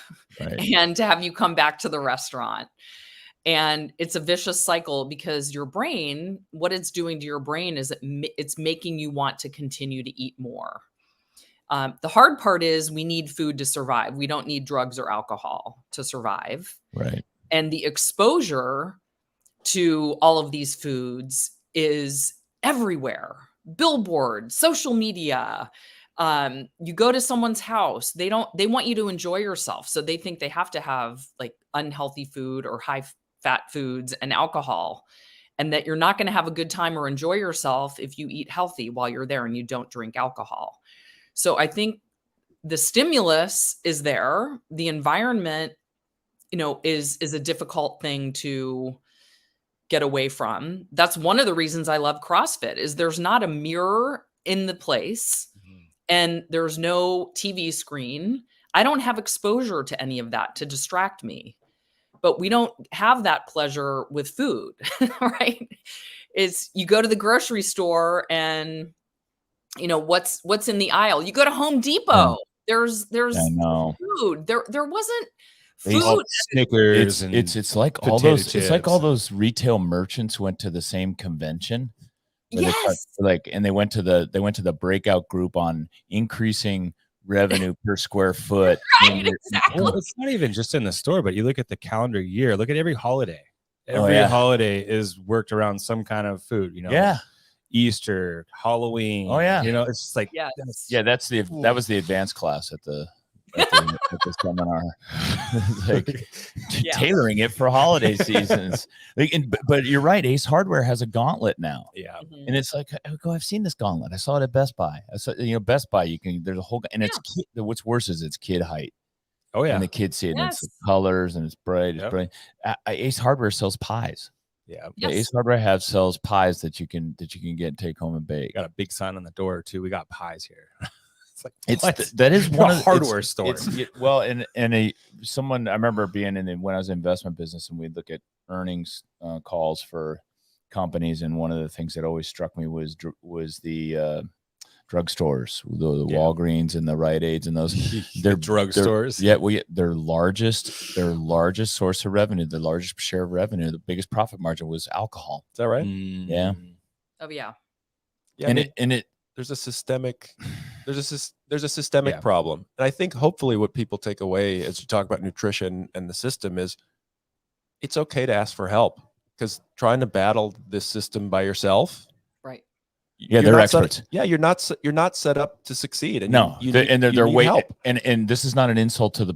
and to have you come back to the restaurant. And it's a vicious cycle, because your brain, what it's doing to your brain is it's making you want to continue to eat more. The hard part is we need food to survive. We don't need drugs or alcohol to survive. Right. And the exposure to all of these foods is everywhere. Billboards, social media. You go to someone's house, they want you to enjoy yourself. So they think they have to have like unhealthy food or high fat foods and alcohol, and that you're not going to have a good time or enjoy yourself if you eat healthy while you're there and you don't drink alcohol. So I think the stimulus is there. The environment, you know, is a difficult thing to get away from. That's one of the reasons I love CrossFit, is there's not a mirror in the place, and there's no TV screen. I don't have exposure to any of that to distract me. But we don't have that pleasure with food, right? It's, you go to the grocery store and, you know, what's in the aisle. You go to Home Depot. There's food. There wasn't food. Snickers. It's like all those chips. It's like all those retail merchants went to the same convention. Yes. And they went to the breakout group on increasing revenue per square foot. Right, exactly. Well, it's not even just in the store, but you look at the calendar year, look at every holiday. Every holiday is worked around some kind of food, you know. Yeah. Easter, Halloween. Oh yeah. You know, it's just like that was the advanced class at the seminar. Like tailoring it for holiday seasons. But you're right, Ace Hardware has a gauntlet now. Yeah. Mm-hmm. And it's like, I've seen this gauntlet. I saw it at Best Buy. I saw, you know, Best Buy, there's a whole, and it's what's worse is it's kid height. Oh yeah. And the kids see it, and it's the colors, and it's bright. It's bright. Ace Hardware sells pies. Yeah. Ace Hardware sells pies that you can get and take home and bake. Got a big sign on the door too. We got pies here. That is one of the hardware stores. Well, and someone, I remember being when I was in investment business, and we'd look at earnings calls for companies, and one of the things that always struck me was the drugstores, the Walgreens and the Rite Aids, and those they're drugstores. Their largest source of revenue, the largest share of revenue, the biggest profit margin was alcohol. Is that right? Yeah. Oh yeah. Yeah. And there's a systemic problem. And I think hopefully what people take away as you talk about nutrition and the system is it's okay to ask for help, because trying to battle this system by yourself. Right. Yeah, they're experts. You're not set up to succeed. And they're way help. And this is not an insult to the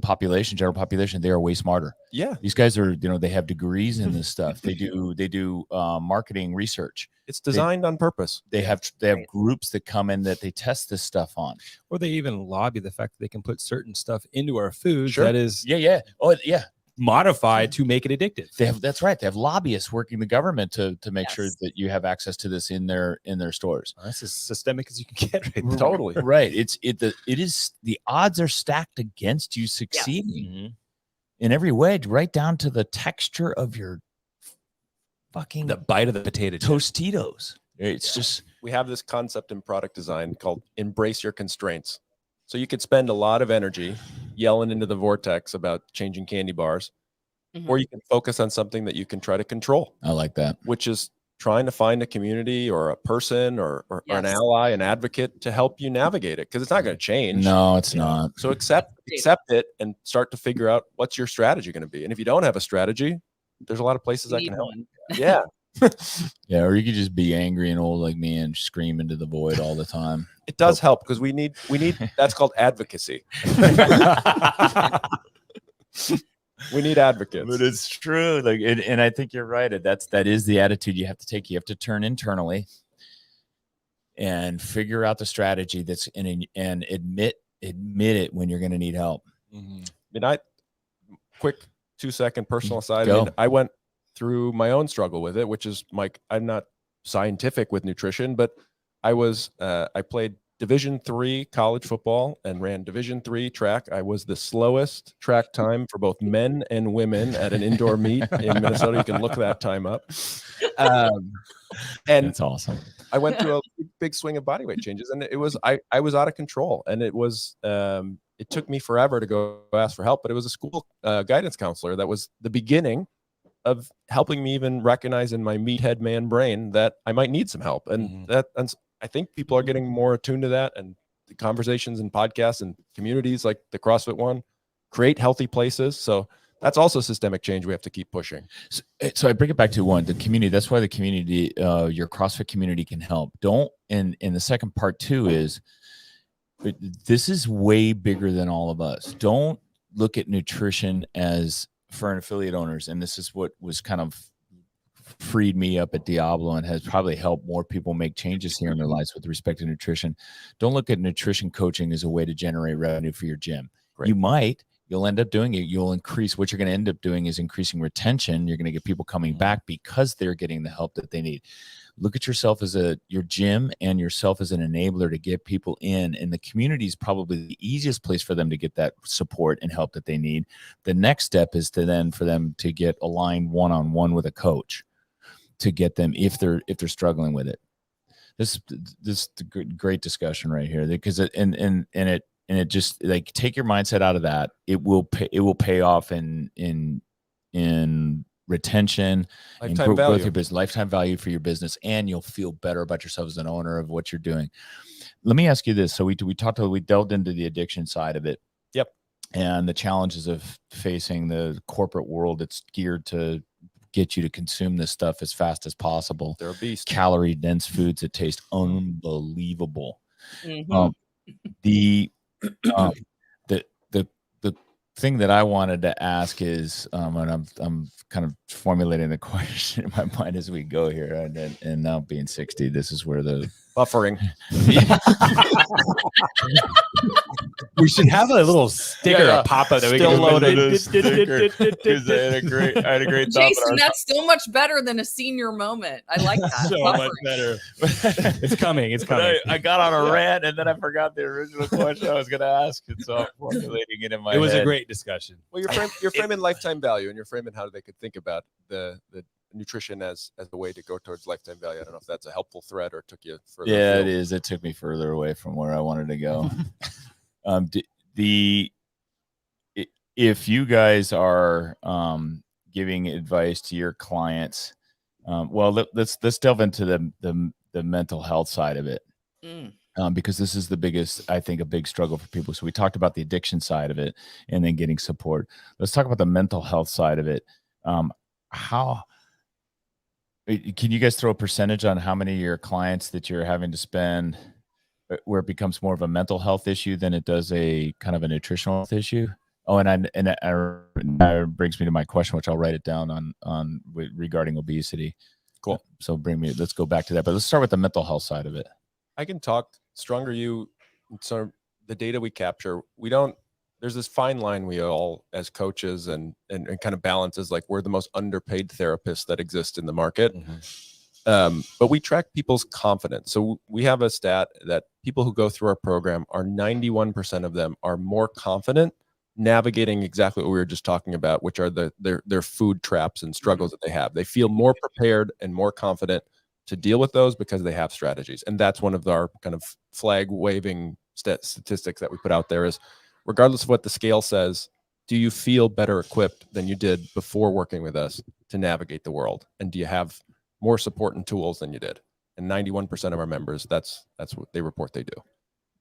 general population. They are way smarter. Yeah. These guys are, they have degrees in this stuff. They do marketing research. It's designed on purpose. They have groups that come in that they test this stuff on. Or they even lobby the fact that they can put certain stuff into our foods that is modified to make it addictive. That's right. They have lobbyists working the government to make sure that you have access to this in their stores. That's as systemic as you can get. Right? Totally. Right. The odds are stacked against you succeeding in every way, right down to the texture of your the bite of the potato Tostitos. It's just, we have this concept in product design called embrace your constraints. So you could spend a lot of energy yelling into the vortex about changing candy bars, or you can focus on something that you can try to control. I like that. Which is trying to find a community or a person or an ally, an advocate to help you navigate it, because it's not going to change. No, it's not. So accept it and start to figure out what's your strategy going to be. And if you don't have a strategy, there's a lot of places that can help. Yeah. Yeah, or you could just be angry and old like me and scream into the void all the time. It does help, because we need that's called advocacy. We need advocates. But it's true. Like, and I think you're right. That is the attitude you have to take. You have to turn internally and figure out the strategy that's and admit it when you're going to need help. Mm-hmm. I mean, quick 2-second personal aside. I mean, I went through my own struggle with it, which is I'm not scientific with nutrition, but I played Division III college football and ran Division III track. I was the slowest track time for both men and women at an indoor meet in Minnesota. You can look that time up. And that's awesome. I went through a big swing of body weight changes, and it was I was out of control, and it was it took me forever to go ask for help. But it was a school guidance counselor that was the beginning of helping me even recognize in my meathead man brain that I might need some help, and I think people are getting more attuned to that, and the conversations and podcasts and communities like the CrossFit one create healthy places. So that's also systemic change we have to keep pushing. So I bring it back to the community. That's why the community, your CrossFit community can help. And the second part too is this is way bigger than all of us. Don't look at nutrition as for an affiliate owners. And this is what was kind of freed me up at Diablo and has probably helped more people make changes here in their lives with respect to nutrition. Don't look at nutrition coaching as a way to generate revenue for your gym. Great. You'll end up doing it. You'll increase what you're going to end up doing is increasing retention. You're going to get people coming back because they're getting the help that they need. Look at yourself as your gym and yourself as an enabler to get people in, and the community is probably the easiest place for them to get that support and help that they need. The next step is for them to get aligned one-on-one with a coach to get them if they're struggling with it. This is a great discussion right here, because it just like take your mindset out of that. It will pay off in retention, lifetime and growth value. Your business, lifetime value for your business, and you'll feel better about yourself as an owner of what you're doing. Let me ask you this. So we delved into the addiction side of it. Yep. And the challenges of facing the corporate world that's geared to get you to consume this stuff as fast as possible. They're a beast. Calorie dense foods that taste unbelievable. Mm-hmm. The thing that I wanted to ask is, and I'm kind of formulating the question in my mind as we go here, and now being 60, this is where the buffering. We should have a little sticker pop up that we can loaded. I had a great thought. Jason, that's so much better than a senior moment. I like that. So much better. It's coming. It's coming. I got on a rant and then I forgot the original question I was going to ask, and so I'm formulating it in my head. It was a great discussion. Well, you're framing lifetime value, and you're framing how they could think about the nutrition as a way to go towards lifetime value. I don't know if that's a helpful thread or took you further. Yeah, afield. it is. It took me further away from where I wanted to go. If you guys are giving advice to your clients, let's delve into the mental health side of it, because this is the biggest, I think, a big struggle for people. So we talked about the addiction side of it and then getting support. Let's talk about the mental health side of it. How can you guys throw a percentage on how many of your clients that you're having to spend where it becomes more of a mental health issue than it does a kind of a nutritional health issue? Oh, and that brings me to my question, which I'll write it down on regarding obesity. Cool. So let's go back to that, but let's start with the mental health side of it. I can talk Stronger You. So the data we capture, there's this fine line we all as coaches and kind of balances, like we're the most underpaid therapists that exist in the market. Mm-hmm. But we track people's confidence. So we have a stat that people who go through our program are 91% of them are more confident navigating exactly what we were just talking about, which are their food traps and struggles that they have. They feel more prepared and more confident to deal with those because they have strategies. And that's one of our kind of flag waving statistics that we put out there is, regardless of what the scale says, do you feel better equipped than you did before working with us to navigate the world? And do you have more support and tools than you did? And 91% of our members, that's what they report they do.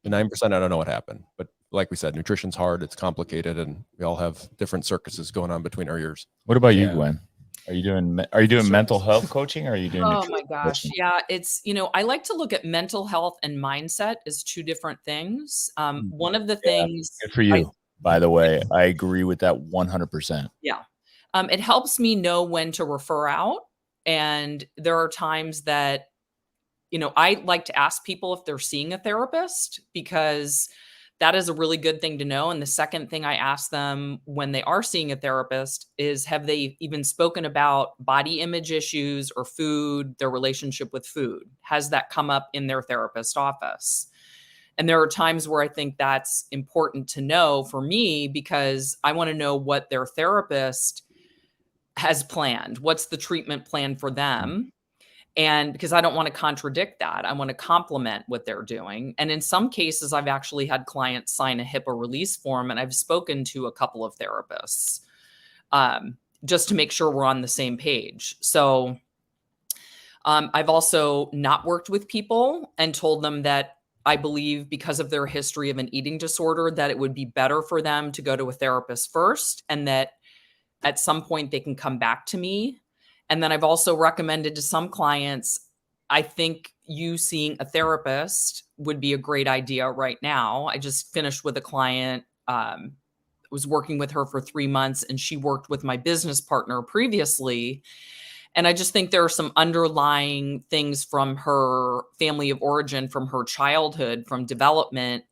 The 9%, I don't know what happened, but like we said, nutrition's hard, it's complicated, and we all have different circuses going on between our ears. What about you, Gwen? Are you doing mental health coaching, or are you doing oh my gosh coaching? Yeah, it's, I like to look at mental health and mindset as two different things. One of the things good for you, by the way, I agree with that 100%. Yeah. It helps me know when to refer out, and there are times that I like to ask people if they're seeing a therapist, because that is a really good thing to know. And the second thing I ask them when they are seeing a therapist is, have they even spoken about body image issues or food, their relationship with food? Has that come up in their therapist office? And there are times where I think that's important to know for me, because I want to know what their therapist has planned. What's the treatment plan for them? And because I don't want to contradict that, I want to complement what they're doing. And in some cases, I've actually had clients sign a HIPAA release form, and I've spoken to a couple of therapists just to make sure we're on the same page. So I've also not worked with people and told them that I believe, because of their history of an eating disorder, that it would be better for them to go to a therapist first, and that at some point they can come back to me. And then I've also recommended to some clients, I think you seeing a therapist would be a great idea right now. I just finished with a client, was working with her for 3 months, and she worked with my business partner previously. And I just think there are some underlying things from her family of origin, from her childhood, from development,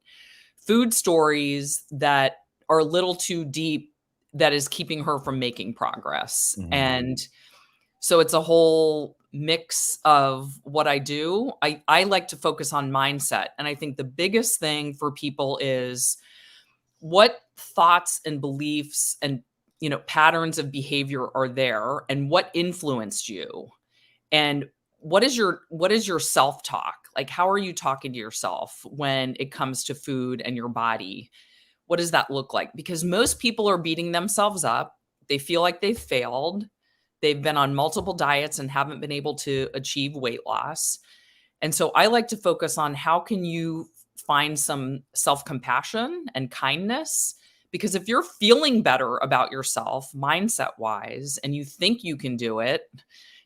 food stories that are a little too deep, that is keeping her from making progress. Mm-hmm. And so it's a whole mix of what I do. I like to focus on mindset. And I think the biggest thing for people is, what thoughts and beliefs and patterns of behavior are there, and what influenced you, and what is your self-talk? Like, how are you talking to yourself when it comes to food and your body? What does that look like? Because most people are beating themselves up. They feel like they've failed. They've been on multiple diets and haven't been able to achieve weight loss. And so I like to focus on, how can you find some self-compassion and kindness? Because if you're feeling better about yourself mindset-wise, and you think you can do it,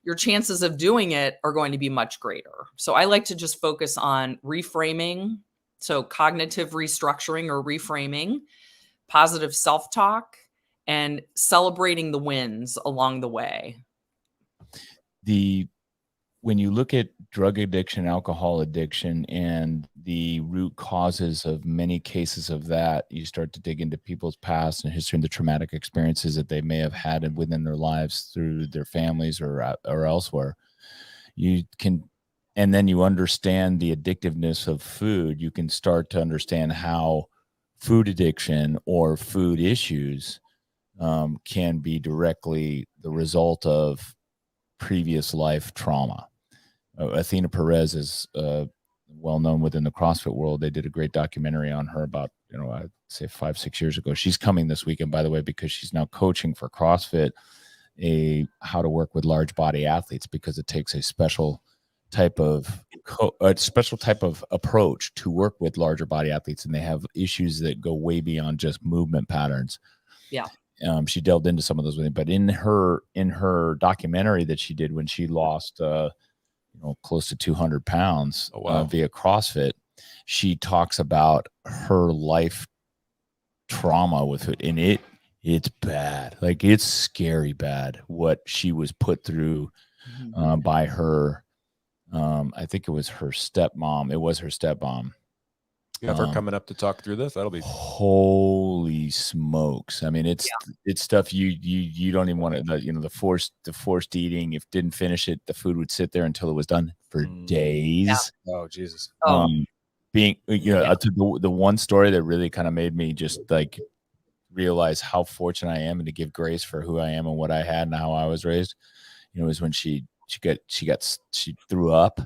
your chances of doing it are going to be much greater. So I like to just focus on reframing. So cognitive restructuring or reframing, positive self-talk, and celebrating the wins along the way. When you look at drug addiction, alcohol addiction, and the root causes of many cases of that, you start to dig into people's past and history and the traumatic experiences that they may have had within their lives through their families or elsewhere. And then you understand the addictiveness of food. You can start to understand how food addiction or food issues can be directly the result of previous life trauma. Athena Perez is well known within the CrossFit world. They did a great documentary on her about, I'd say 5-6 years ago. She's coming this weekend, by the way, because she's now coaching for CrossFit how to work with large body athletes, because it takes a special type of approach to work with larger body athletes, and they have issues that go way beyond just movement patterns. Yeah. She delved into some of those with me, but in her documentary that she did when she lost close to 200 pounds via CrossFit, she talks about her life trauma with it, and it's bad. Like, it's scary bad what she was put through by her. I think it was her stepmom. It was her stepmom. You have her coming up to talk through this? That'll be holy smokes. I mean, it's stuff you don't even want to, the forced eating. If didn't finish it, the food would sit there until it was done for days. Yeah. Oh, Jesus. The one story that really kind of made me just like realize how fortunate I am, and to give grace for who I am and what I had and how I was raised, was when she threw up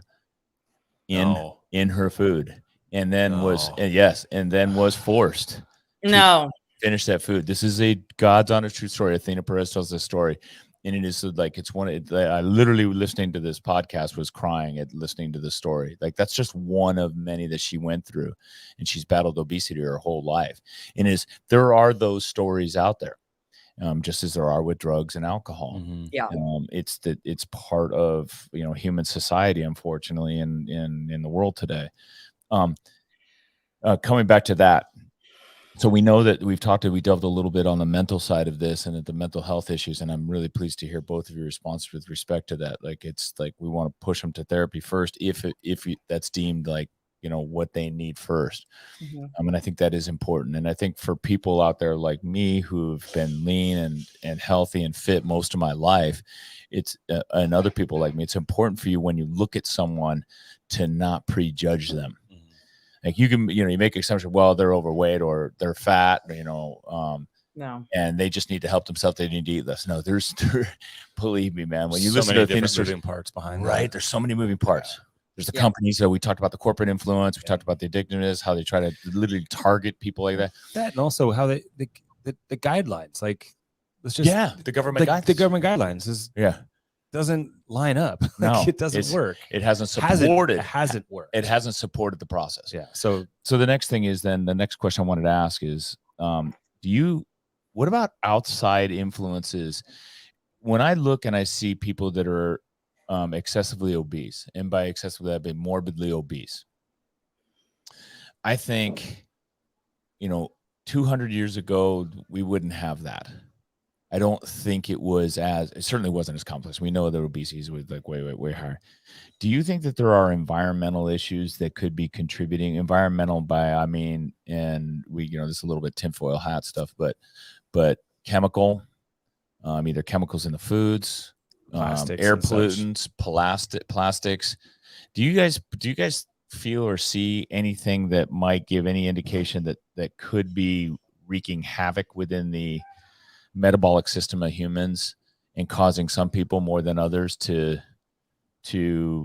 in her food, and then was forced to finish that food. This is a God's honest true story. Athena Perez tells this story, and it is like I literally listening to this podcast was crying at listening to the story. Like that's just one of many that she went through, and she's battled obesity her whole life. And there are those stories out there, just as there are with drugs and alcohol. Mm-hmm. Yeah, it's part of human society, unfortunately, in the world today. Coming back to that. So we know that we delved a little bit on the mental side of this and the mental health issues. And I'm really pleased to hear both of your responses with respect to that. Like, it's like, we want to push them to therapy first, if that's deemed like, what they need first. Mm-hmm. And I think that is important. And I think for people out there like me, who've been lean and healthy and fit most of my life, and other people like me, it's important for you when you look at someone to not prejudge them. Like you can, you make assumption, well, they're overweight or they're fat, no, and they just need to help themselves. They need to eat less. No, believe me, man, when you so listen many to things, moving parts behind right, that. there's so many moving parts. There's the companies that we talked about, the corporate influence. We talked about the addictiveness, how they try to literally target people like that. That, and also how the guidelines, like, let's just the government guidelines. The government guidelines doesn't line up. No, it doesn't work. It hasn't supported. It hasn't worked. It hasn't supported the process. Yeah. So the next thing is then the next question I wanted to ask is, what about outside influences? When I look and I see people that are excessively obese, and by excessively I mean morbidly obese, I think, 200 years ago we wouldn't have that. I don't think it certainly wasn't as complex. We know that obesity was like way higher. Do you think that there are environmental issues that could be contributing? Environmental and we, this is a little bit tinfoil hat stuff, but chemical, either chemicals in the foods, air pollutants, plastics. Do you guys feel or see anything that might give any indication that could be wreaking havoc within the metabolic system of humans and causing some people more than others to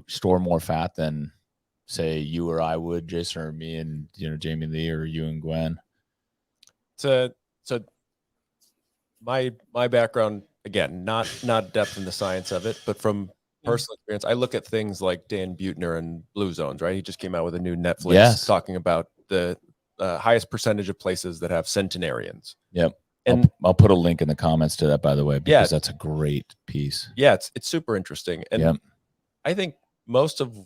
store more fat than, say, you or I would, Jason, or me and Jamie Lee, or you and Gwen? So my background, again, not depth in the science of it, but from personal experience, I look at things like Dan Buettner and Blue Zones, right? He just came out with a new Netflix talking about the highest percentage of places that have centenarians. Yep. And I'll put a link in the comments to that, by the way, because that's a great piece. Yeah, it's super interesting. And I think most of,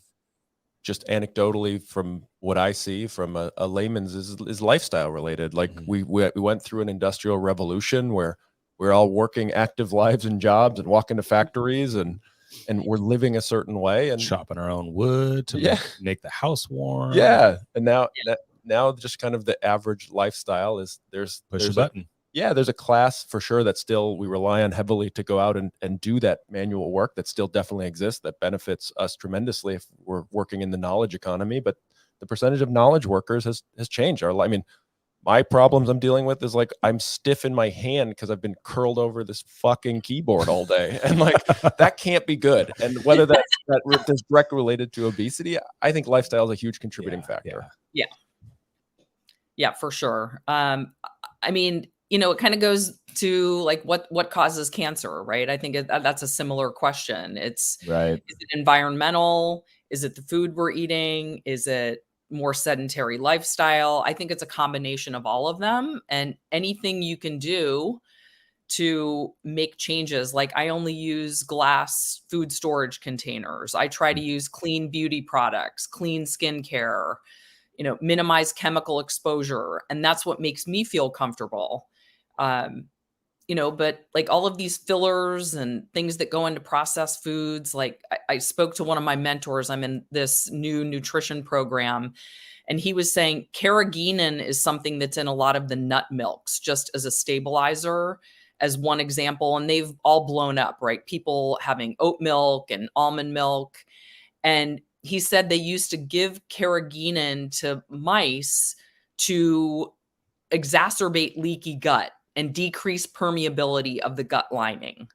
just anecdotally from what I see from a layman's, is lifestyle related. Like we went through an industrial revolution where we're all working active lives and jobs and walking to factories and we're living a certain way and chopping our own wood to make the house warm. Yeah. And now just kind of the average lifestyle is there's a button. There's a class for sure that still we rely on heavily to go out and do that manual work that still definitely exists, that benefits us tremendously if we're working in the knowledge economy. But the percentage of knowledge workers has changed. My problems I'm dealing with is like I'm stiff in my hand because I've been curled over this fucking keyboard all day, and like that can't be good. And whether that is directly related to obesity, I think lifestyle is a huge contributing factor. Yeah, for sure. It kind of goes to like what causes cancer, right? I think that's a similar question. Is it environmental? Is it the food we're eating? Is it more sedentary lifestyle? I think it's a combination of all of them, and anything you can do to make changes. Like I only use glass food storage containers. I try to use clean beauty products, clean skincare, minimize chemical exposure. And that's what makes me feel comfortable. But like all of these fillers and things that go into processed foods, like I spoke to one of my mentors. I'm in this new nutrition program, and he was saying carrageenan is something that's in a lot of the nut milks, just as a stabilizer, as one example. And they've all blown up, right? People having oat milk and almond milk. And he said they used to give carrageenan to mice to exacerbate leaky gut and decrease permeability of the gut lining,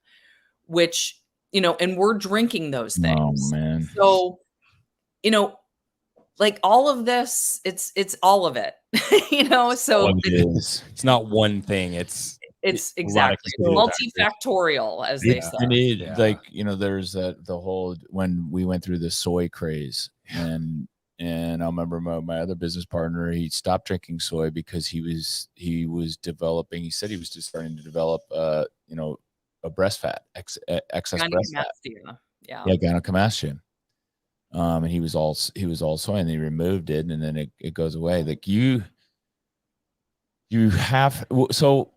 which, and we're drinking those things. Oh, man. So, like all of this, it's all of it, so it's not one thing. It's exactly multifactorial, as they say. You need there's the whole, when we went through the soy craze, and I remember my other business partner, he stopped drinking soy because he was developing, he said he was just starting to develop a breast fat, excess breast fat. Yeah, gynecomastia. And he was all soy, and they removed it, and then it goes away. Like you have, so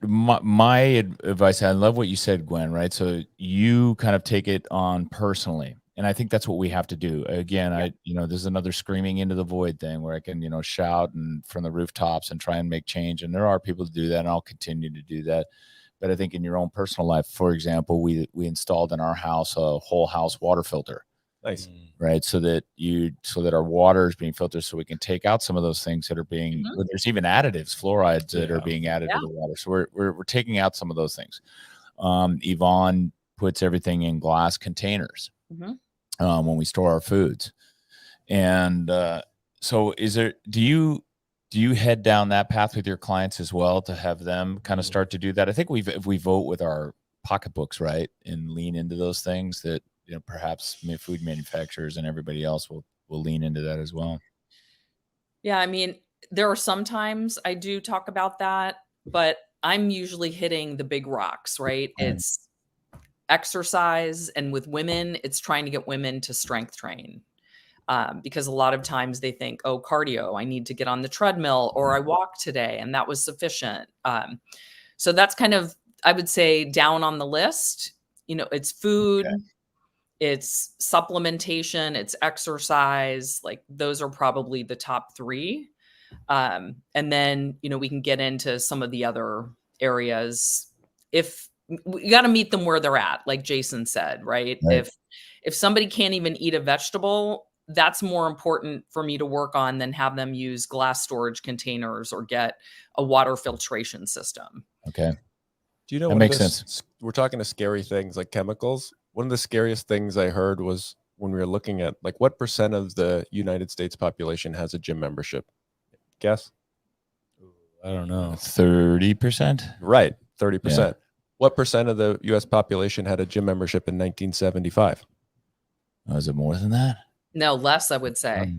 my advice, I love what you said, Gwen, right? So you kind of take it on personally. And I think that's what we have to do. Again, there's another screaming into the void thing where I can, shout and from the rooftops and try and make change. And there are people to do that, and I'll continue to do that. But I think in your own personal life, for example, we installed in our house a whole house water filter. Nice. Right. So that our water is being filtered, so we can take out some of those things that are being, there's even additives, fluorides that are being added to the water. So we're taking out some of those things. Yvonne puts everything in glass containers when we store our foods. And so do you head down that path with your clients as well, to have them kind of start to do that? I think if we vote with our pocketbooks, right, and lean into those things, that perhaps food manufacturers and everybody else will lean into that as well. Yeah, I mean, there are sometimes I do talk about that, but I'm usually hitting the big rocks, right? It's exercise, and with women, it's trying to get women to strength train. Because a lot of times they think, oh, cardio, I need to get on the treadmill, or I walked today and that was sufficient. So that's kind of, I would say, down on the list. It's food, it's supplementation, it's exercise. Like those are probably the top three. And then, we can get into some of the other areas. If we got to meet them where they're at, like Jason said, right? If somebody can't even eat a vegetable, that's more important for me to work on than have them use glass storage containers or get a water filtration system. Okay. Do you know that makes sense? We're talking to scary things like chemicals. One of the scariest things I heard was when we were looking at what percent of the United States population has a gym membership? Guess? I don't know. 30%? Right. 30%. Yeah. What percent of the US population had a gym membership in 1975? Is it more than that? No, less, I would say.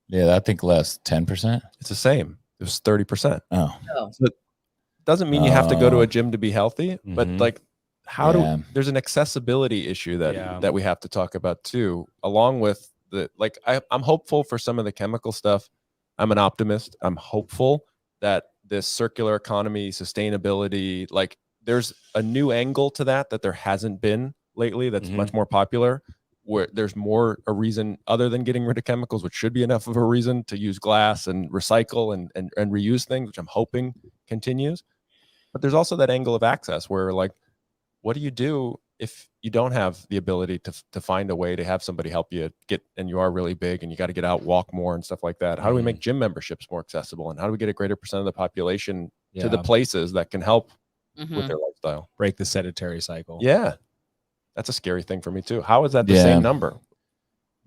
Yeah, I think less. 10%? It's the same. It was 30%. Oh. So it doesn't mean you have to go to a gym to be healthy, but there's an accessibility issue that we have to talk about too, along with I'm hopeful for some of the chemical stuff. I'm an optimist. I'm hopeful that this circular economy, sustainability, there's a new angle to that there hasn't been lately that's much more popular, where there's more a reason other than getting rid of chemicals, which should be enough of a reason to use glass and recycle and reuse things, which I'm hoping continues. But there's also that angle of access where what do you do if you don't have the ability to find a way to have somebody help you get, and you are really big and you got to get out, walk more and stuff like that? How do we make gym memberships more accessible? And how do we get a greater percent of the population to the places that can help with their lifestyle? Break the sedentary cycle. Yeah. That's a scary thing for me too. How is that the same number?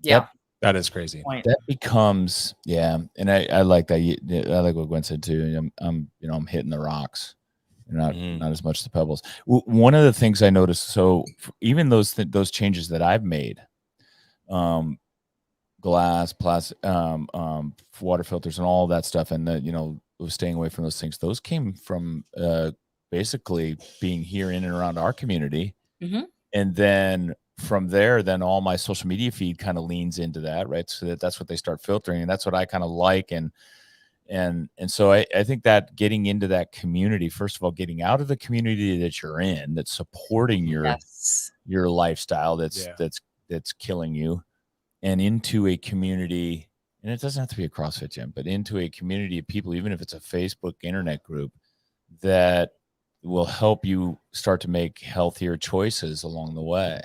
Yeah. That is crazy. That becomes, and I like that. I like what Gwen said too. I'm hitting the rocks, not as much the pebbles. One of the things I noticed, so even those changes that I've made, glass, plastic, water filters, and all that stuff, and staying away from those things, those came from basically being here in and around our community, and then from there, then all my social media feed kind of leans into that, right? So that's what they start filtering, and that's what I kind of like. And so I think that getting into that community, first of all, getting out of the community that you're in, that's supporting your lifestyle, that's killing you, and into a community, and it doesn't have to be a CrossFit gym, but into a community of people, even if it's a Facebook internet group, that will help you start to make healthier choices along the way.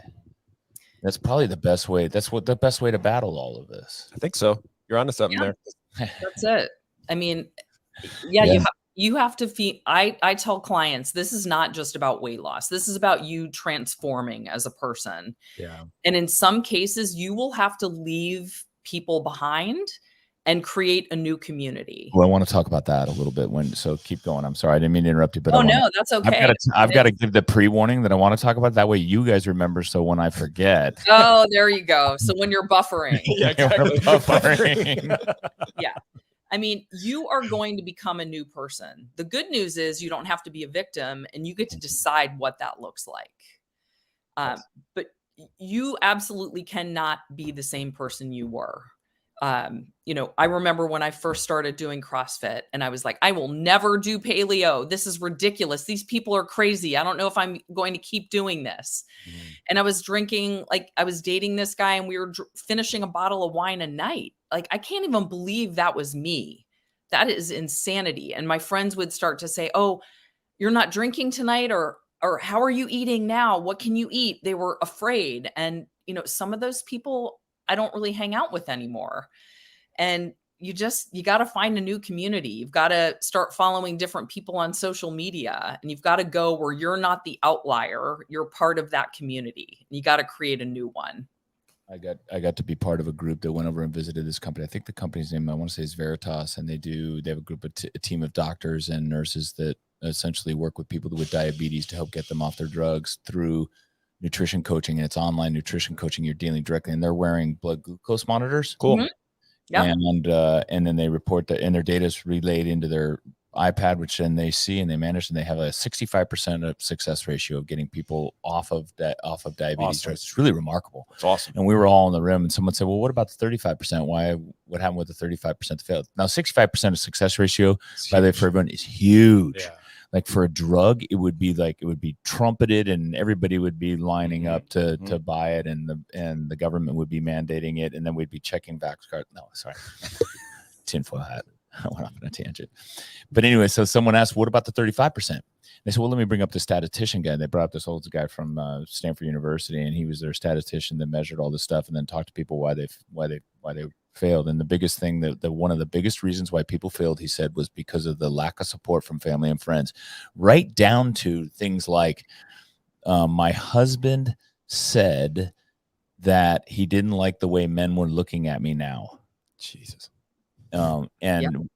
That's probably the best way. That's the best way to battle all of this. I think so. You're onto something there. That's it. I mean, you have to feed. I tell clients, this is not just about weight loss. This is about you transforming as a person. Yeah. And in some cases, you will have to leave people behind and create a new community. Well, I want to talk about that a little bit. So keep going. I'm sorry, I didn't mean to interrupt you, but no, that's okay. I've got to give the pre-warning that I want to talk about. That way you guys remember. So when I forget. Oh, there you go. So when you're buffering. Yeah, exactly. Buffering. Yeah. I mean, you are going to become a new person. The good news is you don't have to be a victim and you get to decide what that looks like. But you absolutely cannot be the same person you were. I remember when I first started doing CrossFit and I was like, I will never do paleo. This is ridiculous. These people are crazy. I don't know if I'm going to keep doing this. And I was drinking, like I was dating this guy and we were finishing a bottle of wine a night. Like, I can't even believe that was me. That is insanity. And my friends would start to say, oh, you're not drinking tonight, or how are you eating now? What can you eat? They were afraid. And, some of those people I don't really hang out with anymore. And you got to find a new community. You've got to start following different people on social media, and you've got to go where you're not the outlier. You're part of that community. You got to create a new one. I got to be part of a group that went over and visited this company. I think the company's name, I want to say, is Veritas, and they have a group of a team of doctors and nurses that essentially work with people with diabetes to help get them off their drugs through nutrition coaching. And it's online nutrition coaching. You're dealing directly, and they're wearing blood glucose monitors. Cool. Mm-hmm. Yep. And then they report that, and their data is relayed into their iPad, which then they see and they manage, and they have a 65% of success ratio of getting people off of diabetes. Awesome. It's really remarkable. It's awesome. And we were all in the room, and someone said, well, what about the 35%? What happened with the 35% that failed? Now, 65% of success ratio, by the way, for everyone, is huge. Yeah. Like for a drug, it would be trumpeted, and everybody would be lining up to buy it, and the government would be mandating it, and then we'd be checking vax card. No, sorry, tinfoil hat. I went off on a tangent. But anyway, so someone asked, what about the 35%? They said, well, let me bring up the statistician guy. They brought up this old guy from Stanford University, and he was their statistician that measured all this stuff and then talked to people why they failed. And the biggest thing, one of the biggest reasons why people failed, he said, was because of the lack of support from family and friends, right down to things like my husband said that he didn't like the way men were looking at me now. Jesus. And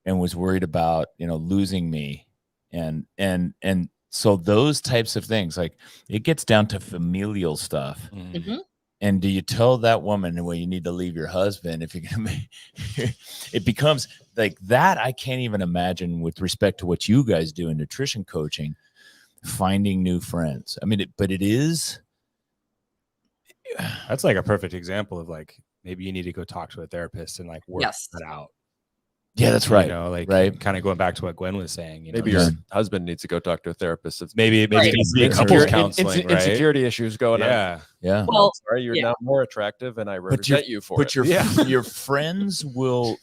was worried about, losing me. And so those types of things, like, it gets down to familial stuff. Mm-hmm. And do you tell that woman, well, you need to leave your husband if you're going to it becomes like that. I can't even imagine, with respect to what you guys do in nutrition coaching, finding new friends. I mean, but it is. That's like a perfect example of, like, maybe you need to go talk to a therapist and, like, work that out. Yeah, that's right. Right. Kind of going back to what Gwen was saying. Maybe your husband needs to go talk to a therapist. Maybe it needs to be couples counseling, right? Insecurity issues going on. Yeah. Well, sorry, you're now more attractive, and I resent you for it. But your friends will.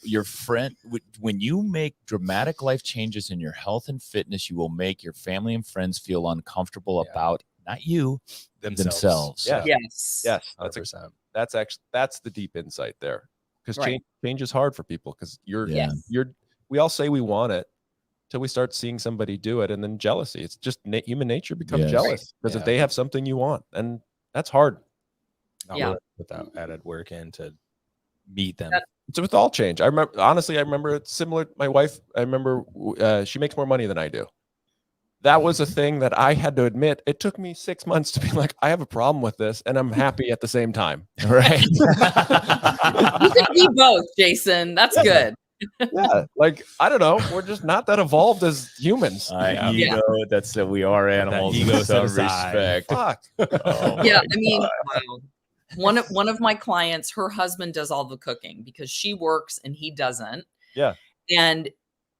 When you make dramatic life changes in your health and fitness, you will make your family and friends feel uncomfortable about not you, themselves. Yeah. Yes. 100%. That's the deep insight there. Because change is hard for people, because we all say we want it till we start seeing somebody do it, and then jealousy. It's just human nature becomes jealous because if they have something you want, and that's hard. Put that added work in to meet them. It's with all change. I remember it's similar. My wife, she makes more money than I do. That was a thing that I had to admit. It took me 6 months to be like, I have a problem with this, and I'm happy at the same time. Right. You can be both, Jason. That's good. Yeah. Like, I don't know. We're just not that evolved as humans. That's that we are animals. Ego, some respect. Fuck. I mean, one of my clients, her husband does all the cooking because she works and he doesn't. Yeah. And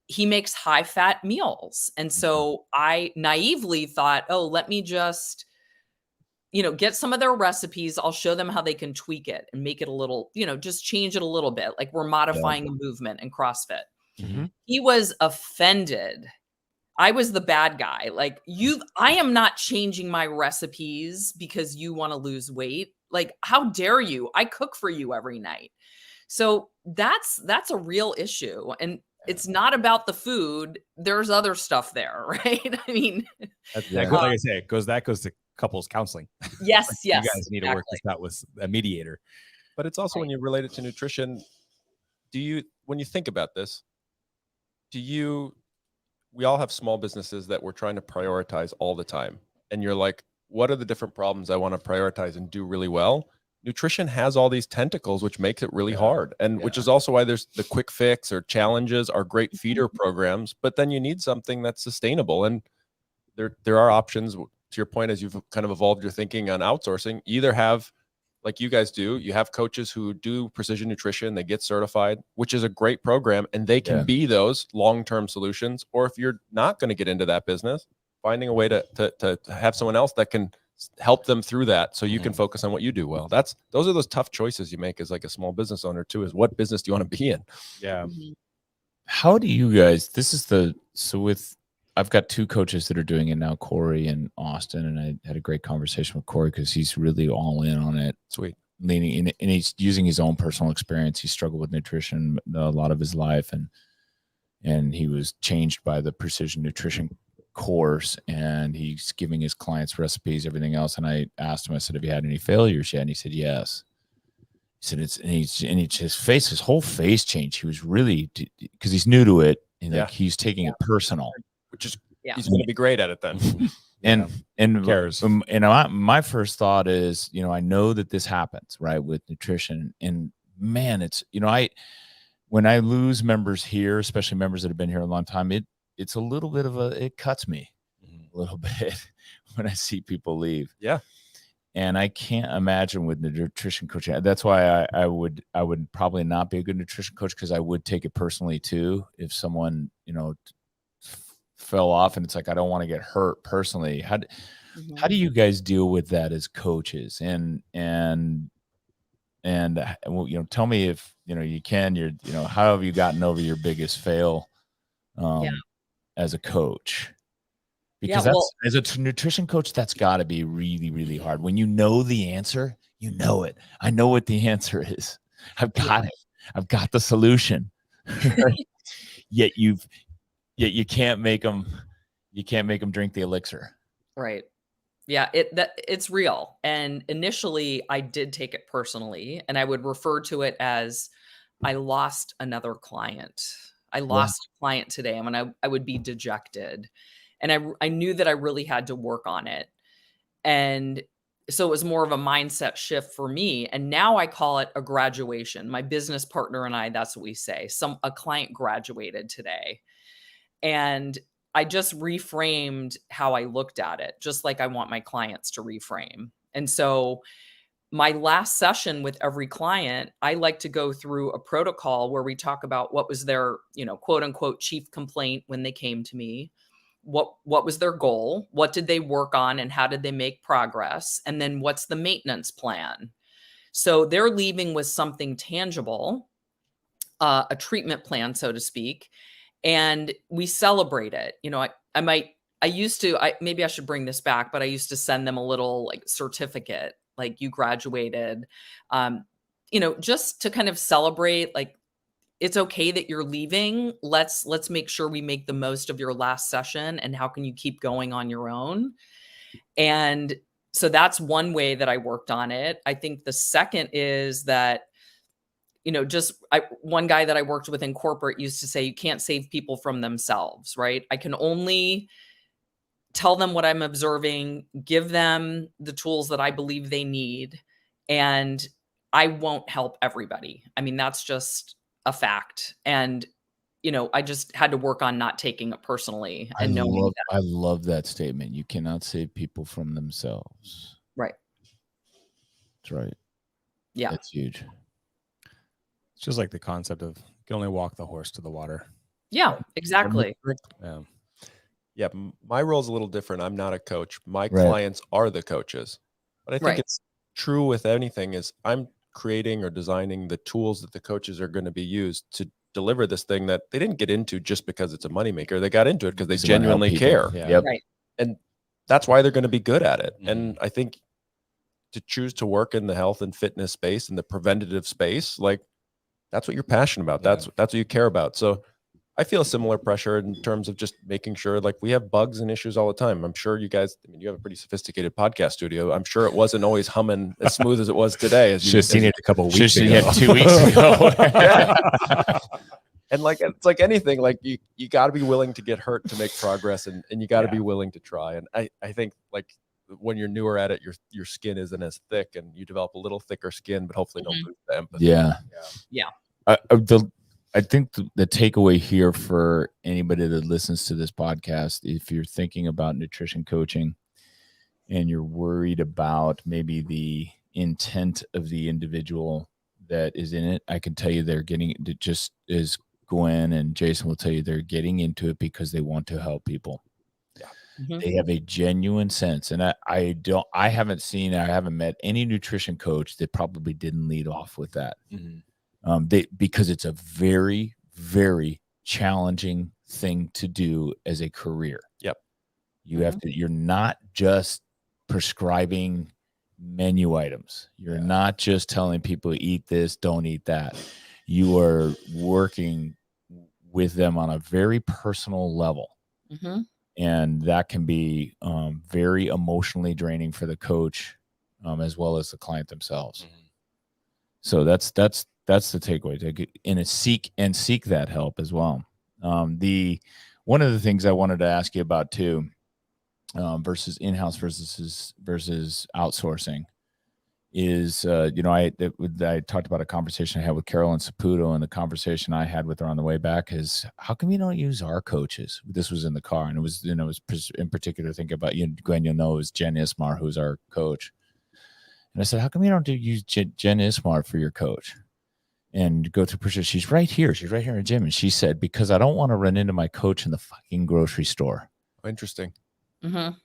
he makes high fat meals. And so I naively thought, oh, let me just, get some of their recipes. I'll show them how they can tweak it and make it a little, just change it a little bit. Like, we're modifying a movement in CrossFit. Mm-hmm. He was offended. I was the bad guy. Like, I am not changing my recipes because you want to lose weight. Like, how dare you? I cook for you every night. So that's a real issue. And it's not about the food. There's other stuff there, right? I mean, like I say, that goes to couples counseling. Yes, yes. You guys need to work this out with a mediator. But it's also when you relate it to nutrition, when you think about this, we all have small businesses that we're trying to prioritize all the time. And you're like, what are the different problems I want to prioritize and do really well? Nutrition has all these tentacles, which makes it really hard. And which is also why there's the quick fix or challenges are great feeder programs, but then you need something that's sustainable. And there are options, to your point, as you've kind of evolved your thinking on outsourcing. You either have, like you guys do, you have coaches who do precision nutrition, they get certified, which is a great program, and they can be those long-term solutions. Or if you're not going to get into that business, finding a way to have someone else that can help them through that, so you can focus on what you do well. Those are those tough choices you make as like a small business owner too, is what business do you want to be in? Yeah. How do you guys, I've got two coaches that are doing it now, Corey and Austin, and I had a great conversation with Corey because he's really all in on it. Sweet. Leaning in, and he's using his own personal experience. He struggled with nutrition a lot of his life, and he was changed by the precision nutrition course, and he's giving his clients recipes, everything else. And I asked him, I said, have you had any failures yet? And he said, yes. He said, his whole face changed. He was really, because he's new to it, and like he's taking it personal. Which is he's going to be great at it then. and cares. My first thought is, I know that this happens, right, with nutrition, and man, it's, when I lose members here, especially members that have been here a long time, it's a little bit of it cuts me a little bit when I see people leave. Yeah. And I can't imagine with the nutrition coaching. That's why I would probably not be a good nutrition coach, because I would take it personally too. If someone, fell off, and it's like, I don't want to get hurt personally. How do you guys deal with that as coaches? And tell me if you can. How have you gotten over your biggest fail as a coach? Because as a nutrition coach, that's got to be really, really hard. When you know the answer, you know it. I know what the answer is. I've got it. I've got the solution. Yet you can't make them drink the elixir. Right. Yeah, it's real. And initially I did take it personally, and I would refer to it as, I lost another client. I lost a client today. And when I would be dejected, and I knew that I really had to work on it. And so it was more of a mindset shift for me. And now I call it a graduation. My business partner and I, that's what we say. A client graduated today. And I just reframed how I looked at it, just like I want my clients to reframe. And so my last session with every client, I like to go through a protocol where we talk about what was their, quote unquote, chief complaint when they came to me. What was their goal? What did they work on, and how did they make progress? And then what's the maintenance plan? So they're leaving with something tangible, a treatment plan, so to speak. And we celebrate it. Maybe I should bring this back, but I used to send them a little like certificate, like, you graduated, just to kind of celebrate, like, it's okay that you're leaving. Let's make sure we make the most of your last session, and how can you keep going on your own? And so that's one way that I worked on it. I think the second is that, one guy that I worked with in corporate used to say, you can't save people from themselves, right? I can only tell them what I'm observing, give them the tools that I believe they need, and I won't help everybody. I mean, that's just a fact. And, I just had to work on not taking it personally. And I love that statement. You cannot save people from themselves. Right. That's right. Yeah. That's huge. It's just like the concept of, you can only walk the horse to the water. Yeah, exactly. Yeah. My role is a little different. I'm not a coach. My clients are the coaches. But I think it's true with anything, is I'm creating or designing the tools that the coaches are going to be used to deliver this thing that they didn't get into just because it's a moneymaker. They got into it because they genuinely care. Yeah. Yep. Right. And that's why they're going to be good at it. And I think to choose to work in the health and fitness space and the preventative space, like, that's what you're passionate about. That's what you care about. So I feel a similar pressure in terms of just making sure, like, we have bugs and issues all the time. I'm sure you guys, I mean, you have a pretty sophisticated podcast studio. I'm sure it wasn't always humming as smooth as it was today. As you just seen it a couple weeks ago. Yeah, 2 weeks ago. And like, it's like anything, like you got to be willing to get hurt to make progress, and you got to be willing to try. And I think, like, when you're newer at it, your skin isn't as thick, and you develop a little thicker skin, but hopefully don't lose the empathy. Yeah. I think the takeaway here for anybody that listens to this podcast, if you're thinking about nutrition coaching and you're worried about maybe the intent of the individual that is in it, I can tell you they're getting it, just as Gwen and Jason will tell you, they're getting into it because they want to help people. Yeah. They have a genuine sense. And I haven't met any nutrition coach that probably didn't lead off with that. Because it's a very, very challenging thing to do as a career. Yep. You're not just prescribing menu items. You're not just telling people eat this, don't eat that. You are working with them on a very personal level. And that can be very emotionally draining for the coach, as well as the client themselves. So that's the takeaway. Seek that help as well. One of the things I wanted to ask you about too, versus in-house versus outsourcing, is I talked about a conversation I had with Carolyn Saputo, and the conversation I had with her on the way back is, how come you don't use our coaches? This was in the car, and it was in particular thinking about you, Gwen. It was Jen Ismar, who's our coach. And I said, how come you don't use Jen Ismar for your coach? And go through Patricia. She's right here. She's right here in the gym. And she said, because I don't want to run into my coach in the fucking grocery store. Interesting. And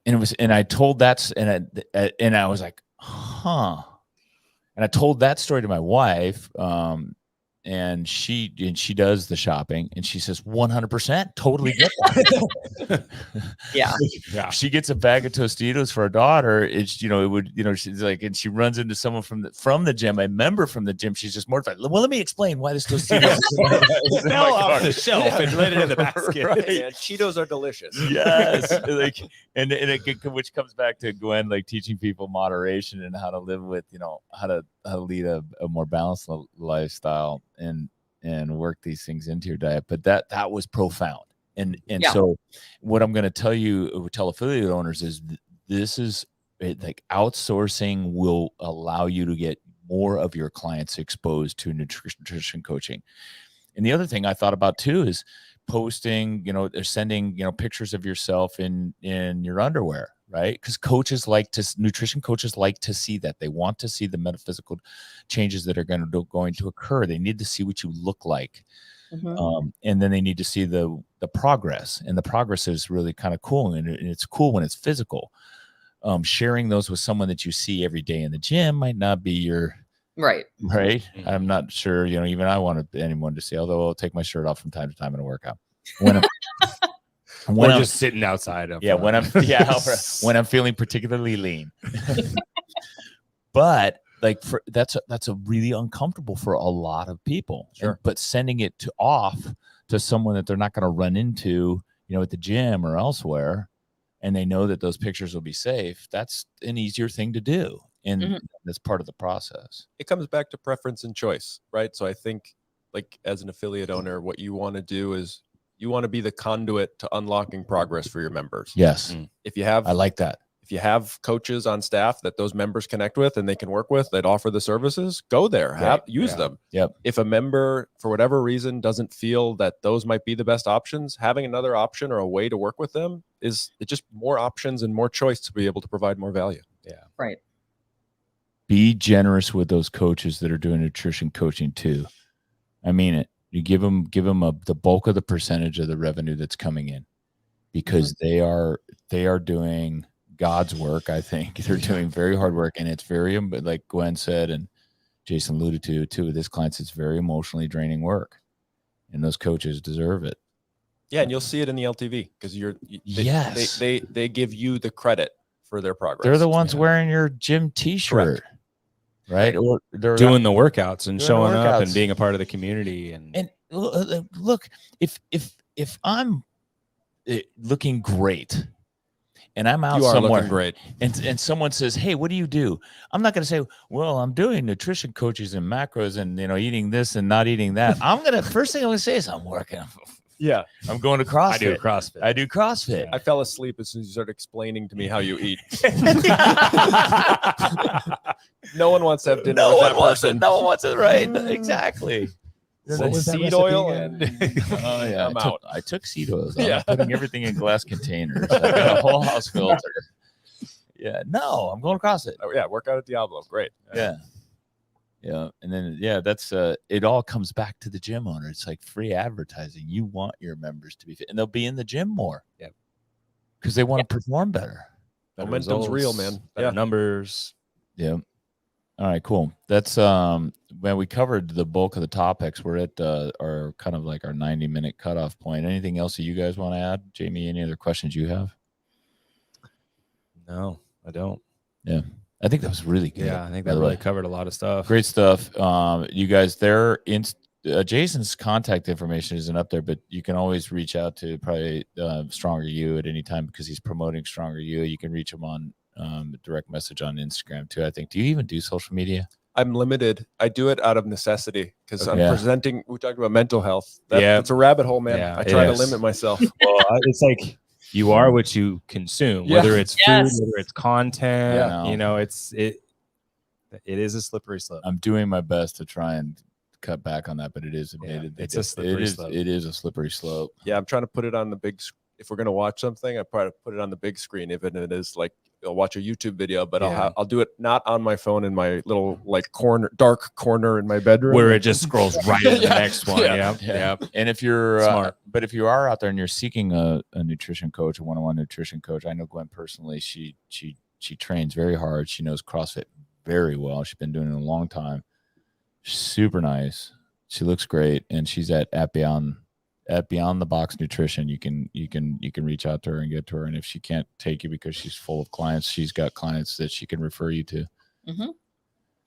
I told that, and I was like, huh. And I told that story to my wife, and she does the shopping, and she says 100% totally get that. Yeah. She gets a bag of Tostitos for her daughter. She's like, and she runs into someone from the gym, a member from the gym. She's just mortified. Well, let me explain why this Tostitos fell off the shelf and landed in the basket. Right. Yeah, Cheetos are delicious. Yes. Which comes back to Gwen, like teaching people moderation and how to live with, how to lead a more balanced lifestyle and work these things into your diet. But that was profound. So what I'm going to tell affiliate owners is this is like outsourcing will allow you to get more of your clients exposed to nutrition coaching. And the other thing I thought about too is posting, they're sending, pictures of yourself in your underwear, right? Because nutrition coaches like to see that. They want to see the metaphysical changes that are going to occur. They need to see what you look like. And then they need to see the progress, and the progress is really kind of cool. And it's cool when it's physical. Sharing those with someone that you see every day in the gym might not be your right. I'm not sure, even I want anyone to see, although I'll take my shirt off from time to time in a workout. When I'm just sitting outside of when I'm feeling particularly lean. But that's a really uncomfortable for a lot of people. Sure. But sending it off to someone that they're not going to run into, at the gym or elsewhere, and they know that those pictures will be safe, that's an easier thing to do. And that's part of the process. It comes back to preference and choice, right? So I think, like, as an affiliate owner, what you want to do is you want to be the conduit to unlocking progress for your members. Yes. I like that. If you have coaches on staff that those members connect with and they can work with, that offer the services, go there, use them. Yep. If a member, for whatever reason, doesn't feel that those might be the best options, having another option or a way to work with them is just more options and more choice to be able to provide more value. Yeah. Right. Be generous with those coaches that are doing nutrition coaching too. I mean it. You give them the bulk of the percentage of the revenue that's coming in, because they are doing God's work. I think they're doing very hard work, and it's very, like Gwen said and Jason alluded to too, with his clients, it's very emotionally draining work, and those coaches deserve it. Yeah, and you'll see it in the LTV because they give you the credit for their progress. They're the ones wearing your gym T-shirt. Correct. Right? Or they're doing the workouts and showing up and being a part of the community. And look, if I'm looking great and I'm out somewhere great, and someone says, hey, what do you do? I'm not going to say, well, I'm doing nutrition coaches and macros and, eating this and not eating that. First thing I'm going to say is I'm working. Yeah. I'm going to CrossFit. I do CrossFit. I fell asleep as soon as you started explaining to me how you eat. No one wants to have dinner with that person. No one wants it, right? Exactly. What was seed oil? Oh yeah, I took seed oils. I'm Yeah. putting everything in glass containers. I got a whole house filter. Yeah, no, I'm going to CrossFit. Oh yeah, work out at Diablo. Great. Yeah. And then that's it all comes back to the gym owner. It's like free advertising. You want your members to be fit, and they'll be in the gym more. Yeah, because they want to perform better. Momentum's real, man. Better numbers. Yeah. All right, cool. That's man, we covered the bulk of the topics. We're at our kind of like our 90-minute cutoff point. Anything else that you guys want to add? Jamie, any other questions you have? No, I don't. Yeah. I think that was really good. Yeah, I think that really covered a lot of stuff. Great stuff. You guys, Jason's contact information isn't up there, but you can always reach out to probably Stronger You at any time because he's promoting Stronger You. You can reach him on direct message on Instagram too, I think. Do you even do social media? I'm limited. I do it out of necessity because I'm presenting. We talked about mental health. It's a rabbit hole, man. Yeah, I try to limit myself. Well, it's like you are what you consume, whether it's food, whether it's content. It is a slippery slope. I'm doing my best to try and cut back on that, but it is it's a slippery slope. It is a slippery slope. Yeah, I'm trying to put it on the big. If we're gonna watch something, I probably put it on the big screen. If it is like I'll watch a YouTube video, but I'll do it not on my phone in my little like dark corner in my bedroom where it just scrolls right to the next one. Yeah. And if you're smart, but if you are out there and you're seeking a nutrition coach, a one-on-one nutrition coach, I know Gwen personally. She trains very hard. She knows CrossFit very well. She's been doing it a long time. She's super nice. She looks great, and she's at Beyond the Box Nutrition. You can reach out to her and get to her. And if she can't take you because she's full of clients, she's got clients that she can refer you to. Mm-hmm.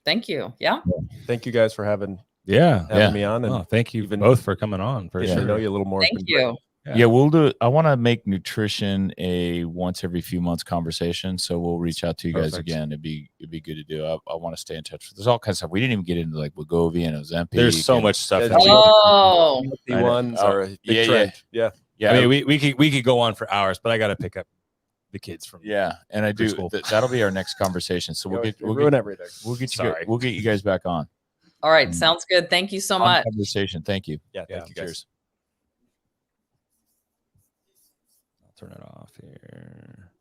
Thank you. Yeah. Thank you guys for having me on. And thank you both for coming on. For sure. I know you a little more. Thank you. Yeah, we'll do it. I want to make nutrition a once every few months conversation. So we'll reach out to you guys again. It'd be good to do. I want to stay in touch. There's all kinds of stuff. We didn't even get into like Wegovy and Ozempic. There's so much stuff. Ones are a big trend. Yeah. I mean, we could go on for hours, but I got to pick up the kids from and I do. That'll be our next conversation. So we'll ruin everything. We'll get you guys back on. All right, sounds good. Thank you so much. Conversation. Thank you. Yeah. Thank you guys. Cheers. Turn it off here.